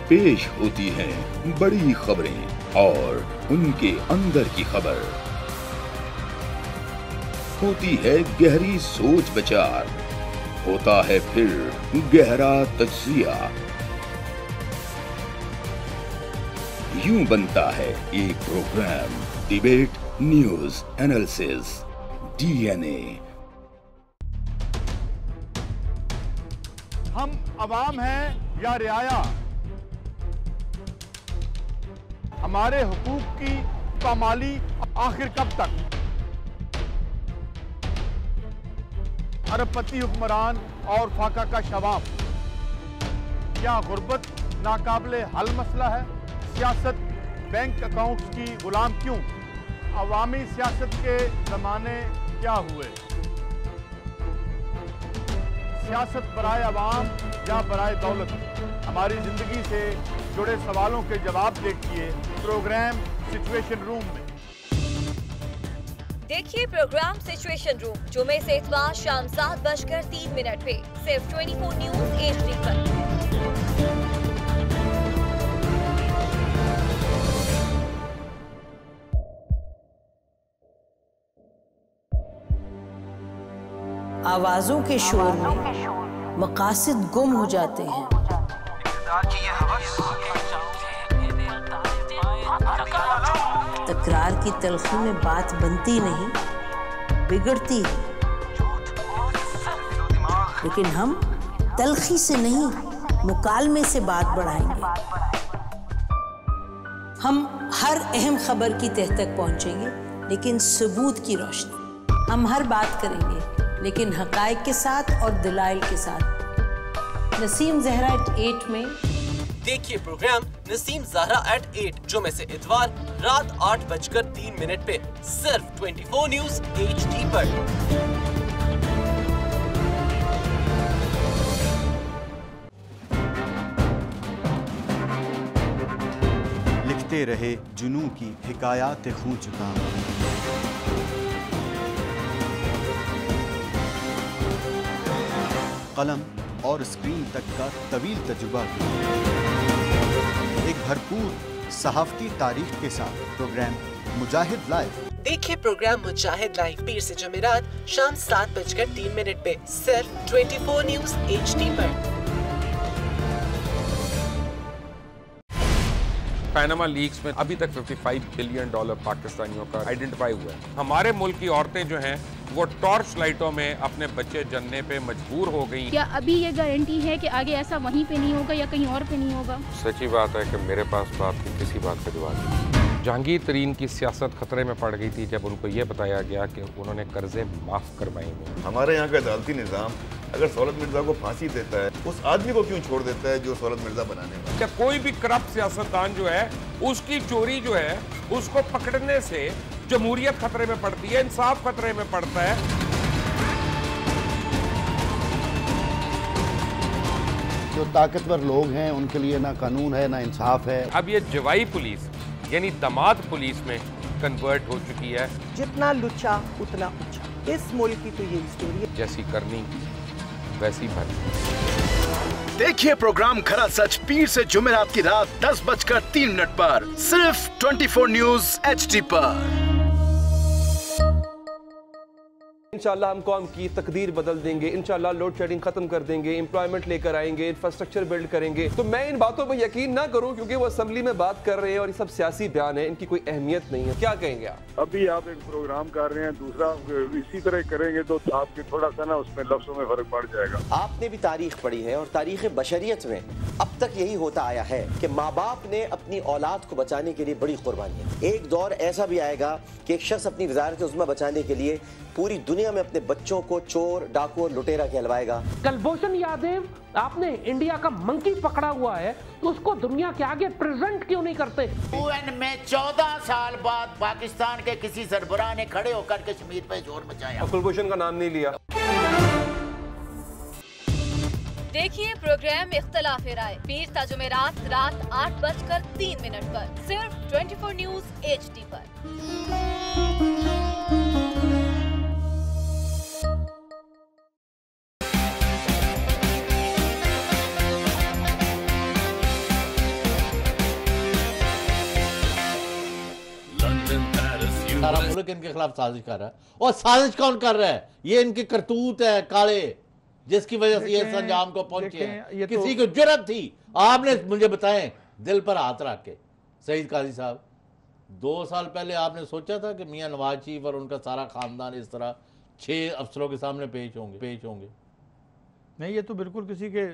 पेश होती हैं बड़ी खबरें और उनके अंदर की खबर। होती है गहरी सोच विचार, होता है फिर गहरा तज्जिया। यूं बनता है एक programme debate news analysis DNA। हम अवाम हैं या रियाया, हमारे हुकूक की पामाली आखिर कब तक? अरबपति हुक्मरान और फाका का शवाब, क्या गुर्बत नाकाबिले हल मसला है? सियासत बैंक अकाउंट्स की गुलाम क्यों? अवामी सियासत के जमाने क्या हुए? सियासत बराए अवाम या बराए दौलत? हमारी जिंदगी से जुड़े सवालों के जवाब देखिए प्रोग्राम सिचुएशन रूम में। देखिए प्रोग्राम सिचुएशन रूम जुमे से इतवार शाम 7:03 पे सिर्फ 24 न्यूज HD पर। आवाजों के शोर में मकासद गुम हो जाते हैं। तकरार की तलखी में बात बनती नहीं, बिगड़ती है। लेकिन हम तलखी से नहीं, मुकालमे से बात बढ़ाएंगे। हम हर अहम खबर की तह तक पहुंचेंगे, लेकिन सबूत की रोशनी। हम हर बात करेंगे, लेकिन हकायक के साथ और दलाइल के साथ। नसीम ज़हरा @8 में देखिए प्रोग्राम नसीम ज़हरा @8 जुमे से इतवार रात 8:03 पे सिर्फ 24 न्यूज़ HD पर। लिखते रहे जुनू की हिकायात खूं चुका, कलम और स्क्रीन तक का तवील तजुर्बा एक भरपूर सहाफती तारीख के साथ प्रोग्राम मुजाहिद लाइव। देखिए प्रोग्राम मुजाहिद लाइव पीर से जुमेरात शाम 7:03 पे सिर्फ 24 न्यूज़ HD पर। पैनामा लीक्स में अभी तक $55 बिलियन पाकिस्तानियों का आइडेंटिफाई हुआ है। हमारे मुल्क की औरतें जो हैं वो टॉर्च लाइटों में अपने बच्चे जनने पे मजबूर हो गई। क्या अभी ये गारंटी है कि आगे ऐसा वहीं पे नहीं होगा या कहीं और पे नहीं होगा? सच्ची बात है कि मेरे पास बात की किसी बात का जवाब नहीं। जहांगीर तरीन की सियासत खतरे में पड़ गई थी जब उनको ये बताया गया कि उन्होंने कर्जे माफ करवाएंगे। हमारे यहाँ का अदालती निज़ाम अगर सौलत मिर्जा को फांसी देता है, उस आदमी को क्यों छोड़ देता है जो सौलत मिर्जा बनाने वाला? क्या कोई भी करप्ट सियासतदान जो है उसकी चोरी जो है उसको पकड़ने से जमहूरियत खतरे में पड़ती है, इंसाफ खतरे में पड़ता है। जो ताकतवर लोग हैं उनके लिए ना कानून है ना इंसाफ है। अब ये जवाई पुलिस यानी दामाद पुलिस में कन्वर्ट हो चुकी है। जितना लुच्चा उतना ऊंचा, इस मुल्क की तो ये स्टोरी है। जैसी करनी वैसी भरनी। देखिए प्रोग्राम खरा सच पीर से जुमेरात की रात 10:03 पर सिर्फ 24 न्यूज़ HD पर। इंशाल्लाह हम कौम की तकदीर बदल देंगे, इंशाल्लाह लोड शेडिंग खत्म कर देंगे, एम्प्लॉयमेंट लेकर आएंगे, इंफ्रास्ट्रक्चर बिल्ड करेंगे। तो मैं इन बातों पर यकीन ना करूं क्योंकि वो असेंबली में बात कर रहे हैं और ये सब सियासी बयान है, इनकी कोई अहमियत नहीं है। क्या कहेंगे आप? अभी आप एक प्रोग्राम कर रहे हैं, दूसरा इसी तरह करेंगे तो आपके थोड़ा सा ना उसमें लफ्जों में फर्क पड़ जाएगा। आपने भी तारीख पढ़ी है और तारीख बशरियत में अब तक यही होता आया है कि माँ बाप ने अपनी औलाद को बचाने के लिए बड़ी कुर्बानियां। एक दौर ऐसा भी आएगा कि एक शख्स अपनी वजारत उज़्मा बचाने के लिए पूरी दुनिया में अपने बच्चों को चोर, डाकू और लुटेरा कहलवाएगा। कुलभूषण यादव, आपने इंडिया का मंकी पकड़ा हुआ है तो उसको दुनिया के आगे प्रेजेंट क्यों नहीं करते? UN में 14 साल बाद पाकिस्तान के किसी सरबराह ने खड़े होकर कश्मीर पे जोर मचाया। कुलभूषण का नाम नहीं लिया। देखिए प्रोग्राम इख्तिलाफ राय पीर ता जुमेरात रात 8:03 पर सिर्फ 24 न्यूज़ HD पर। सारा मुल्क इनके खिलाफ साजिश कर रहा है, और साजिश कौन कर रहा है? ये इनकी करतूत है काले, जिसकी वजह से ये इस अंजाम को पहुंचे हैं। किसी को जुर्रत थी, आपने मुझे बताएं दिल पर हाथ रख के, सईद काजी साहब 2 साल पहले आपने सोचा था कि मियां नवाज शरीफ और उनका सारा खानदान इस तरह 6 अफसरों के सामने पेश होंगे? नहीं, ये तो बिल्कुल किसी के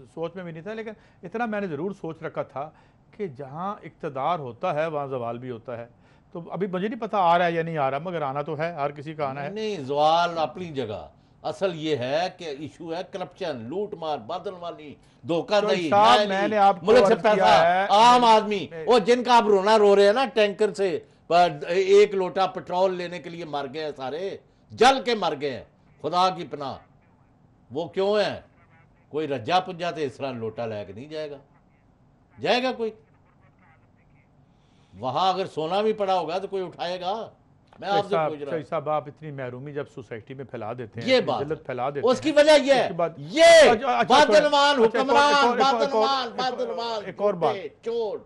सोच में भी नहीं था, लेकिन इतना मैंने ज़रूर सोच रखा था कि जहाँ इक़्तिदार होता है वहाँ जवाल भी होता है। तो अभी मुझे नहीं पता आ रहा है या नहीं आ रहा, मगर आना तो है, हर किसी का आना है। नहीं, जवाल अपनी जगह, असल ये है कि इशू है करप्शन, लूट मार, बादलवानी, धोखाधड़ी, मैंने आपको मुल्क से पैसा, आम आदमी, और जिनका आप रोना रो रहे हैं ना, टैंकर से 1 लोटा पेट्रोल लेने के लिए मर गए हैं, सारे जल के मर गए हैं, खुदा की पनाह। वो क्यों है? कोई रज्जा पुज्जा तो इस तरह लोटा लेके नहीं जाएगा कोई। वहां अगर सोना भी पड़ा होगा तो कोई उठाएगा? मैं आपसे पूछ रहा हूं साहब, आप इतनी महरूमी जब सोसाइटी में फैला देते हैं, ये बात जिल्लत फैला देते हैं, उसकी वजह ये है, ये बादलवान हुक्मरान, बादलवान, एक और बात, चोर,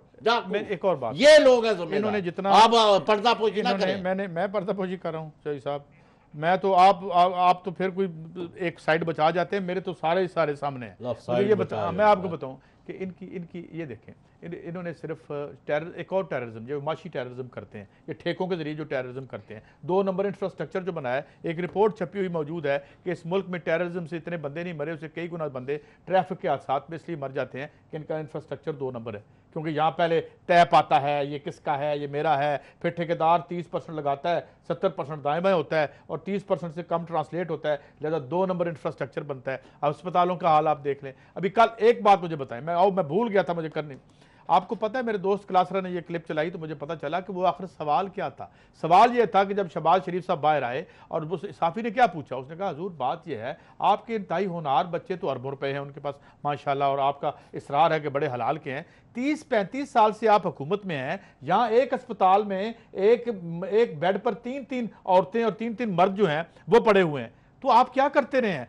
एक और बात, ये लोग हैं जिम्मेदार। इन्होंने जितना आप पर्दापोशी ना करें। मैं पर्दापोशी कर रहा हूँ सही साहब, मैं तो आप तो फिर कोई एक साइड बचा जाते हैं, मेरे तो सारे सामने हैं। मुझे ये बता, मैं आपको बताऊं कि इनकी ये देखें, इन्होंने सिर्फ एक और टेररिज्म जो माशी टेररिज्म करते हैं, ये ठेकों के जरिए जो टेररिज्म करते हैं, 2 नंबर इंफ्रास्ट्रक्चर जो बनाया है। एक रिपोर्ट छपी हुई मौजूद है कि इस मुल्क में टेररिज्म से इतने बंदे नहीं मरे, उससे कई गुना बंदे ट्रैफिक के हादसात में इसलिए मर जाते हैं कि इनका इंफ्रास्ट्रक्चर 2 नंबर है, क्योंकि यहाँ पहले तय पाता है ये किसका है, ये मेरा है, फिर ठेकेदार 30% लगाता है, 70% दाएं बाएं होता है और 30% से कम ट्रांसलेट होता है, लिहाजा 2 नंबर इंफ्रास्ट्रक्चर बनता है। अब अस्पतालों का हाल आप देख लें। अभी कल एक बात मुझे बताएं, मैं भूल गया था मुझे करनी। आपको पता है मेरे दोस्त क्लासरा ने ये क्लिप चलाई तो मुझे पता चला कि वो आखिर सवाल क्या था। सवाल ये था कि जब शहबाज शरीफ साहब बाहर आए और उस साफी ने क्या पूछा, उसने कहा हुजूर बात ये है आपके इंतहाई होनहार बच्चे तो अरबों रुपए हैं उनके पास माशाल्लाह, और आपका इसरार है कि बड़े हलाल के हैं, 30-35 साल से आप हुकूमत में हैं, यहाँ एक अस्पताल में एक बेड पर 3-3 औरतें और 3-3 मर्द जो हैं वो पड़े हुए हैं, तो आप क्या करते रहे हैं?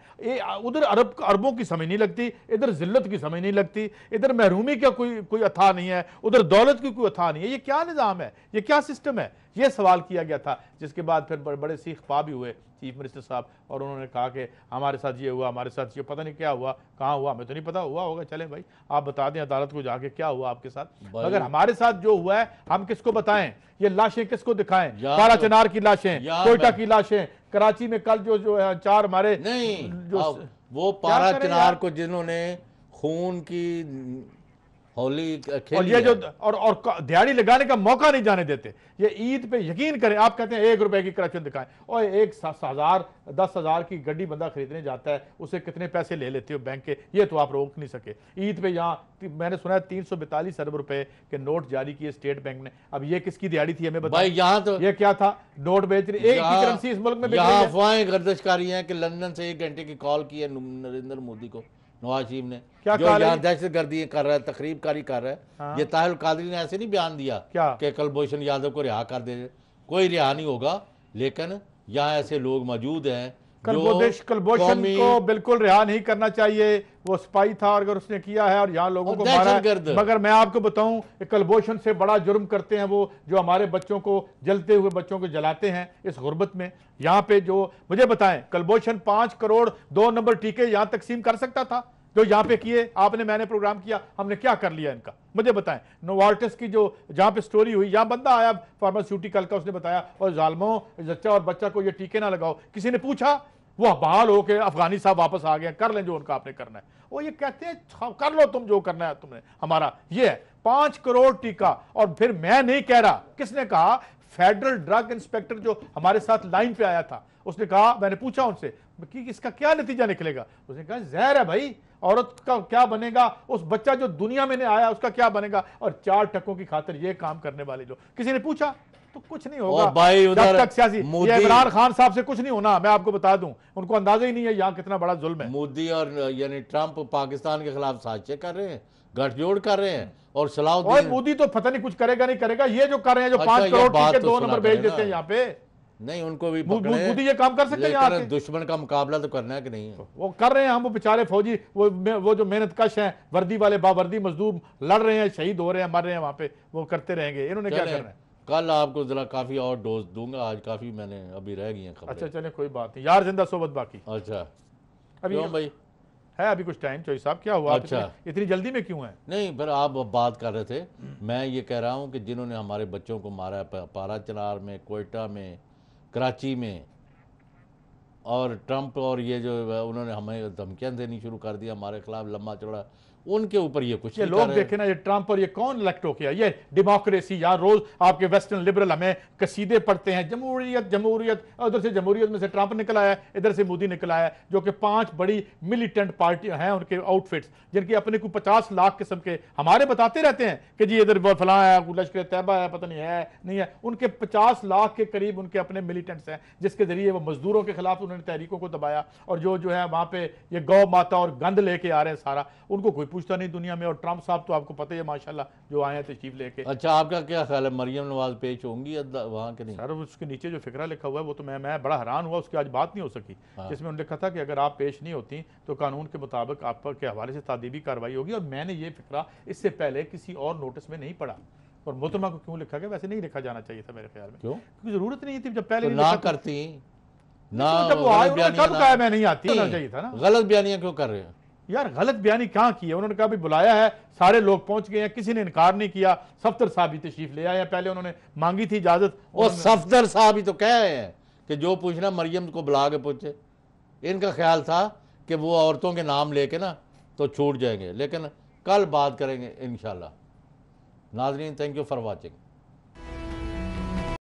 उधर अरबों की समझ नहीं लगती, इधर जिल्लत की समझ नहीं लगती, इधर महरूमी का कोई अथा नहीं है, उधर दौलत की कोई अथा नहीं है। ये क्या निज़ाम है, ये क्या सिस्टम है? ये सवाल किया गया था, जिसके बाद फिर बड़े सीख पा भी हुए चीफ मिनिस्टर साहब, और उन्होंने कहा कि हमारे साथ ये हुआ, हमारे साथ ये पता नहीं क्या हुआ, कहाँ हुआ हमें तो नहीं पता, हुआ होगा चले भाई आप बता दें अदालत को जाके क्या हुआ आपके साथ। अगर हमारे साथ जो हुआ है हम किसको बताएं, ये लाशें किसको दिखाएं? काला चनार की लाशें, कोयटा की लाशें, कराची में कल जो 4 हमारे नहीं वो पारा चनार को जिन्होंने खून की होली खेली और ये जो और दिहाड़ी लगाने का मौका नहीं जाने देते। ये ईद पे यकीन करें, आप कहते हैं 1 रुपए की करप्शन दिखाएं, और 10,000 की गड्डी बंदा खरीदने जाता है, उसे कितने पैसे ले लेते हो बैंक के, ये तो आप रोक नहीं सके। ईद पे यहाँ मैंने सुना है 342 अरब रुपए के नोट जारी किए स्टेट बैंक ने। अब ये किसकी दिहाड़ी थी हमें बताइए? यहाँ तो ये क्या था, नोट बेच रही, एक ही करेंसी इस मुल्क में बिक रही है। अफवाहें गर्दिशकारी हैं कि लंदन से 1 घंटे की कॉल की है नरेंद्र मोदी को नवाज शरीफ ने, क्या जो यहाँ दहशतगर्दी कर रहा है, तकरीबकारी कर रहा है। हाँ। ये ताहिर कादरी ने ऐसे नहीं बयान दिया कि कुलभूषण यादव को रिहा कर दे, कोई रिहा नहीं होगा, लेकिन यहाँ ऐसे लोग मौजूद हैं। कुलभूषण को बिल्कुल रिहा नहीं करना चाहिए, वो स्पाई था और अगर उसने किया है और यहाँ लोगों को मारा है। मगर मैं आपको बताऊं कुलभूषण से बड़ा जुर्म करते हैं वो, जो हमारे बच्चों को, जलते हुए बच्चों को जलाते हैं इस गुर्बत में। यहाँ पे जो मुझे बताएं, कुलभूषण 5 करोड़ 2 नंबर टीके यहाँ तकसीम कर सकता था जो यहाँ पे किए आपने, मैंने प्रोग्राम किया, हमने क्या कर लिया इनका? मुझे बताएं। नोवार्टिस की जो जहाँ पे स्टोरी हुई, यहाँ बंदा आया फार्मास्यूटिकल का, उसने बताया और जालमों जच्चा और बच्चा को ये टीके ना लगाओ, किसी ने पूछा? वो बहाल हो के अफगानी साहब वापस आ गए, कर लें जो उनका आपने करना है। वो ये कहते हैं कर लो तुम जो करना है तुमने, हमारा ये है 5 करोड़ टीका। और फिर मैं नहीं कह रहा, किसने कहा? फेडरल ड्रग इंस्पेक्टर जो हमारे साथ लाइन पे आया था, उसने कहा, मैंने पूछा उनसे कि इसका क्या नतीजा निकलेगा? उसने कहा जहर है भाई, औरत का क्या बनेगा, उस बच्चा जो दुनिया में नहीं आया उसका क्या बनेगा? और 4 टकों की खातिर ये काम करने वाले लोग, किसी ने पूछा? तो कुछ नहीं होगा भाई, जब तक सियासी ये इमरान खान साहब से कुछ नहीं होना, मैं आपको बता दूं, उनको अंदाजा ही नहीं है यहाँ कितना बड़ा जुल्म है। मोदी और यानी ट्रंप पाकिस्तान के खिलाफ साजिशें कर रहे हैं, गठजोड़ कर रहे हैं, और सलाउद्दीन मोदी तो पता नहीं कुछ करेगा नहीं करेगा, ये जो कर रहे हैं जो 5 करोड़ टीके 2 नंबर भेज देते हैं यहाँ पे, नहीं उनको भी मोदी ये काम कर सकते हैं यहाँ पे। दुश्मन का मुकाबला तो करना है कि नहीं है? वो कर रहे हैं, हम वो बेचारे फौजी वो जो मेहनत कश हैं, वर्दी वाले बावर्दी मजदूर लड़ रहे हैं, शहीद हो रहे हैं, मर रहे हैं वहाँ पे, वो करते रहेंगे। इन्होंने क्या करना है? कल आपको जरा काफी और डोज दूंगा, आज काफी मैंने अभी रह गई हैं खबरें। अच्छा चले कोई बात नहीं यार, जिंदा सोबत बाकी। अच्छा अभी भाई है अभी कुछ टाइम, चौधरी साहब क्या हुआ? अच्छा इतनी जल्दी में क्यों है? नहीं फिर आप बात कर रहे थे, मैं ये कह रहा हूँ कि जिन्होंने हमारे बच्चों को मारा है पारा चनार में, कोयटा में, कराची में, और ट्रंप और ये जो उन्होंने हमें धमकियां देनी शुरू कर दी हमारे खिलाफ लंबा चौड़ा, उनके ऊपर ये कुछ ये लोग देखे ना, ये ट्रंप और ये कौन इलेक्ट हो गया? ये डेमोक्रेसी। यार रोज आपके वेस्टर्न लिबरल हमें कसीदे पढ़ते हैं, जमहूरियत जमहूरियत, उधर से जमहूरियत में से ट्रंप निकला है, इधर से मोदी निकला है, जो कि 5 बड़ी मिलिटेंट पार्टियां हैं, उनके आउटफिट्स जिनके अपने को 50 लाख किस्म के हमारे बताते रहते हैं कि जी इधर फलां है, लश्कर तैयबा है, पता नहीं है नहीं है, उनके 50 लाख के करीब उनके अपने मिलिटेंट्स हैं, जिसके जरिए वो मजदूरों के खिलाफ उन्होंने तहरीकों को दबाया, और जो है वहां पे ये गौ माता और गंद लेके आ रहे हैं सारा, उनको कोई पूछता नहीं दुनिया में। और ट्रंप साहब तो आपको पता ही है माशाल्लाह जो आए हैं तशरीफ लेके। अच्छा आपका क्या ख्याल है, मरियम नवाज पेश होंगी वहां के नहीं? सर उसके नीचे जो फिक्रा लिखा हुआ है वो तो मैं बड़ा हैरान हुआ, उसकी आज बात नहीं हो सकी, जिसमें उन्होंने लिखा था कि अगर आप पेश नहीं होती तो कानून के मुताबिक आप के हवाले से तादीबी कार्रवाई होगी। और मैंने ये फिक्रा इससे पहले किसी और नोटिस में नहीं पढ़ा, और मोहतरमा को क्यों लिखा गया? वैसे नहीं लिखा जाना चाहिए था मेरे ख्याल में। क्यों? क्योंकि जरूरत नहीं थी, जब पहले ना करती ना, मैं नहीं आती होना चाहिए था ना। गलत बयानियां क्यों कर रहे हैं? यार गलत बयानी कहाँ की है? उन्होंने कहा भी बुलाया है, सारे लोग पहुंच गए हैं, किसी ने इनकार नहीं किया। सफदर साहब भी तशरीफ ले आए हैं, पहले उन्होंने मांगी थी इजाजत। और सफदर साहब ही तो कह रहे हैं कि जो पूछना मरियम को बुला के पूछे। इनका ख्याल था कि वो औरतों के नाम लेके ना तो छूट जाएंगे, लेकिन कल बात करेंगे इंशाल्लाह। नाज़रीन, थैंक यू फॉर वॉचिंग।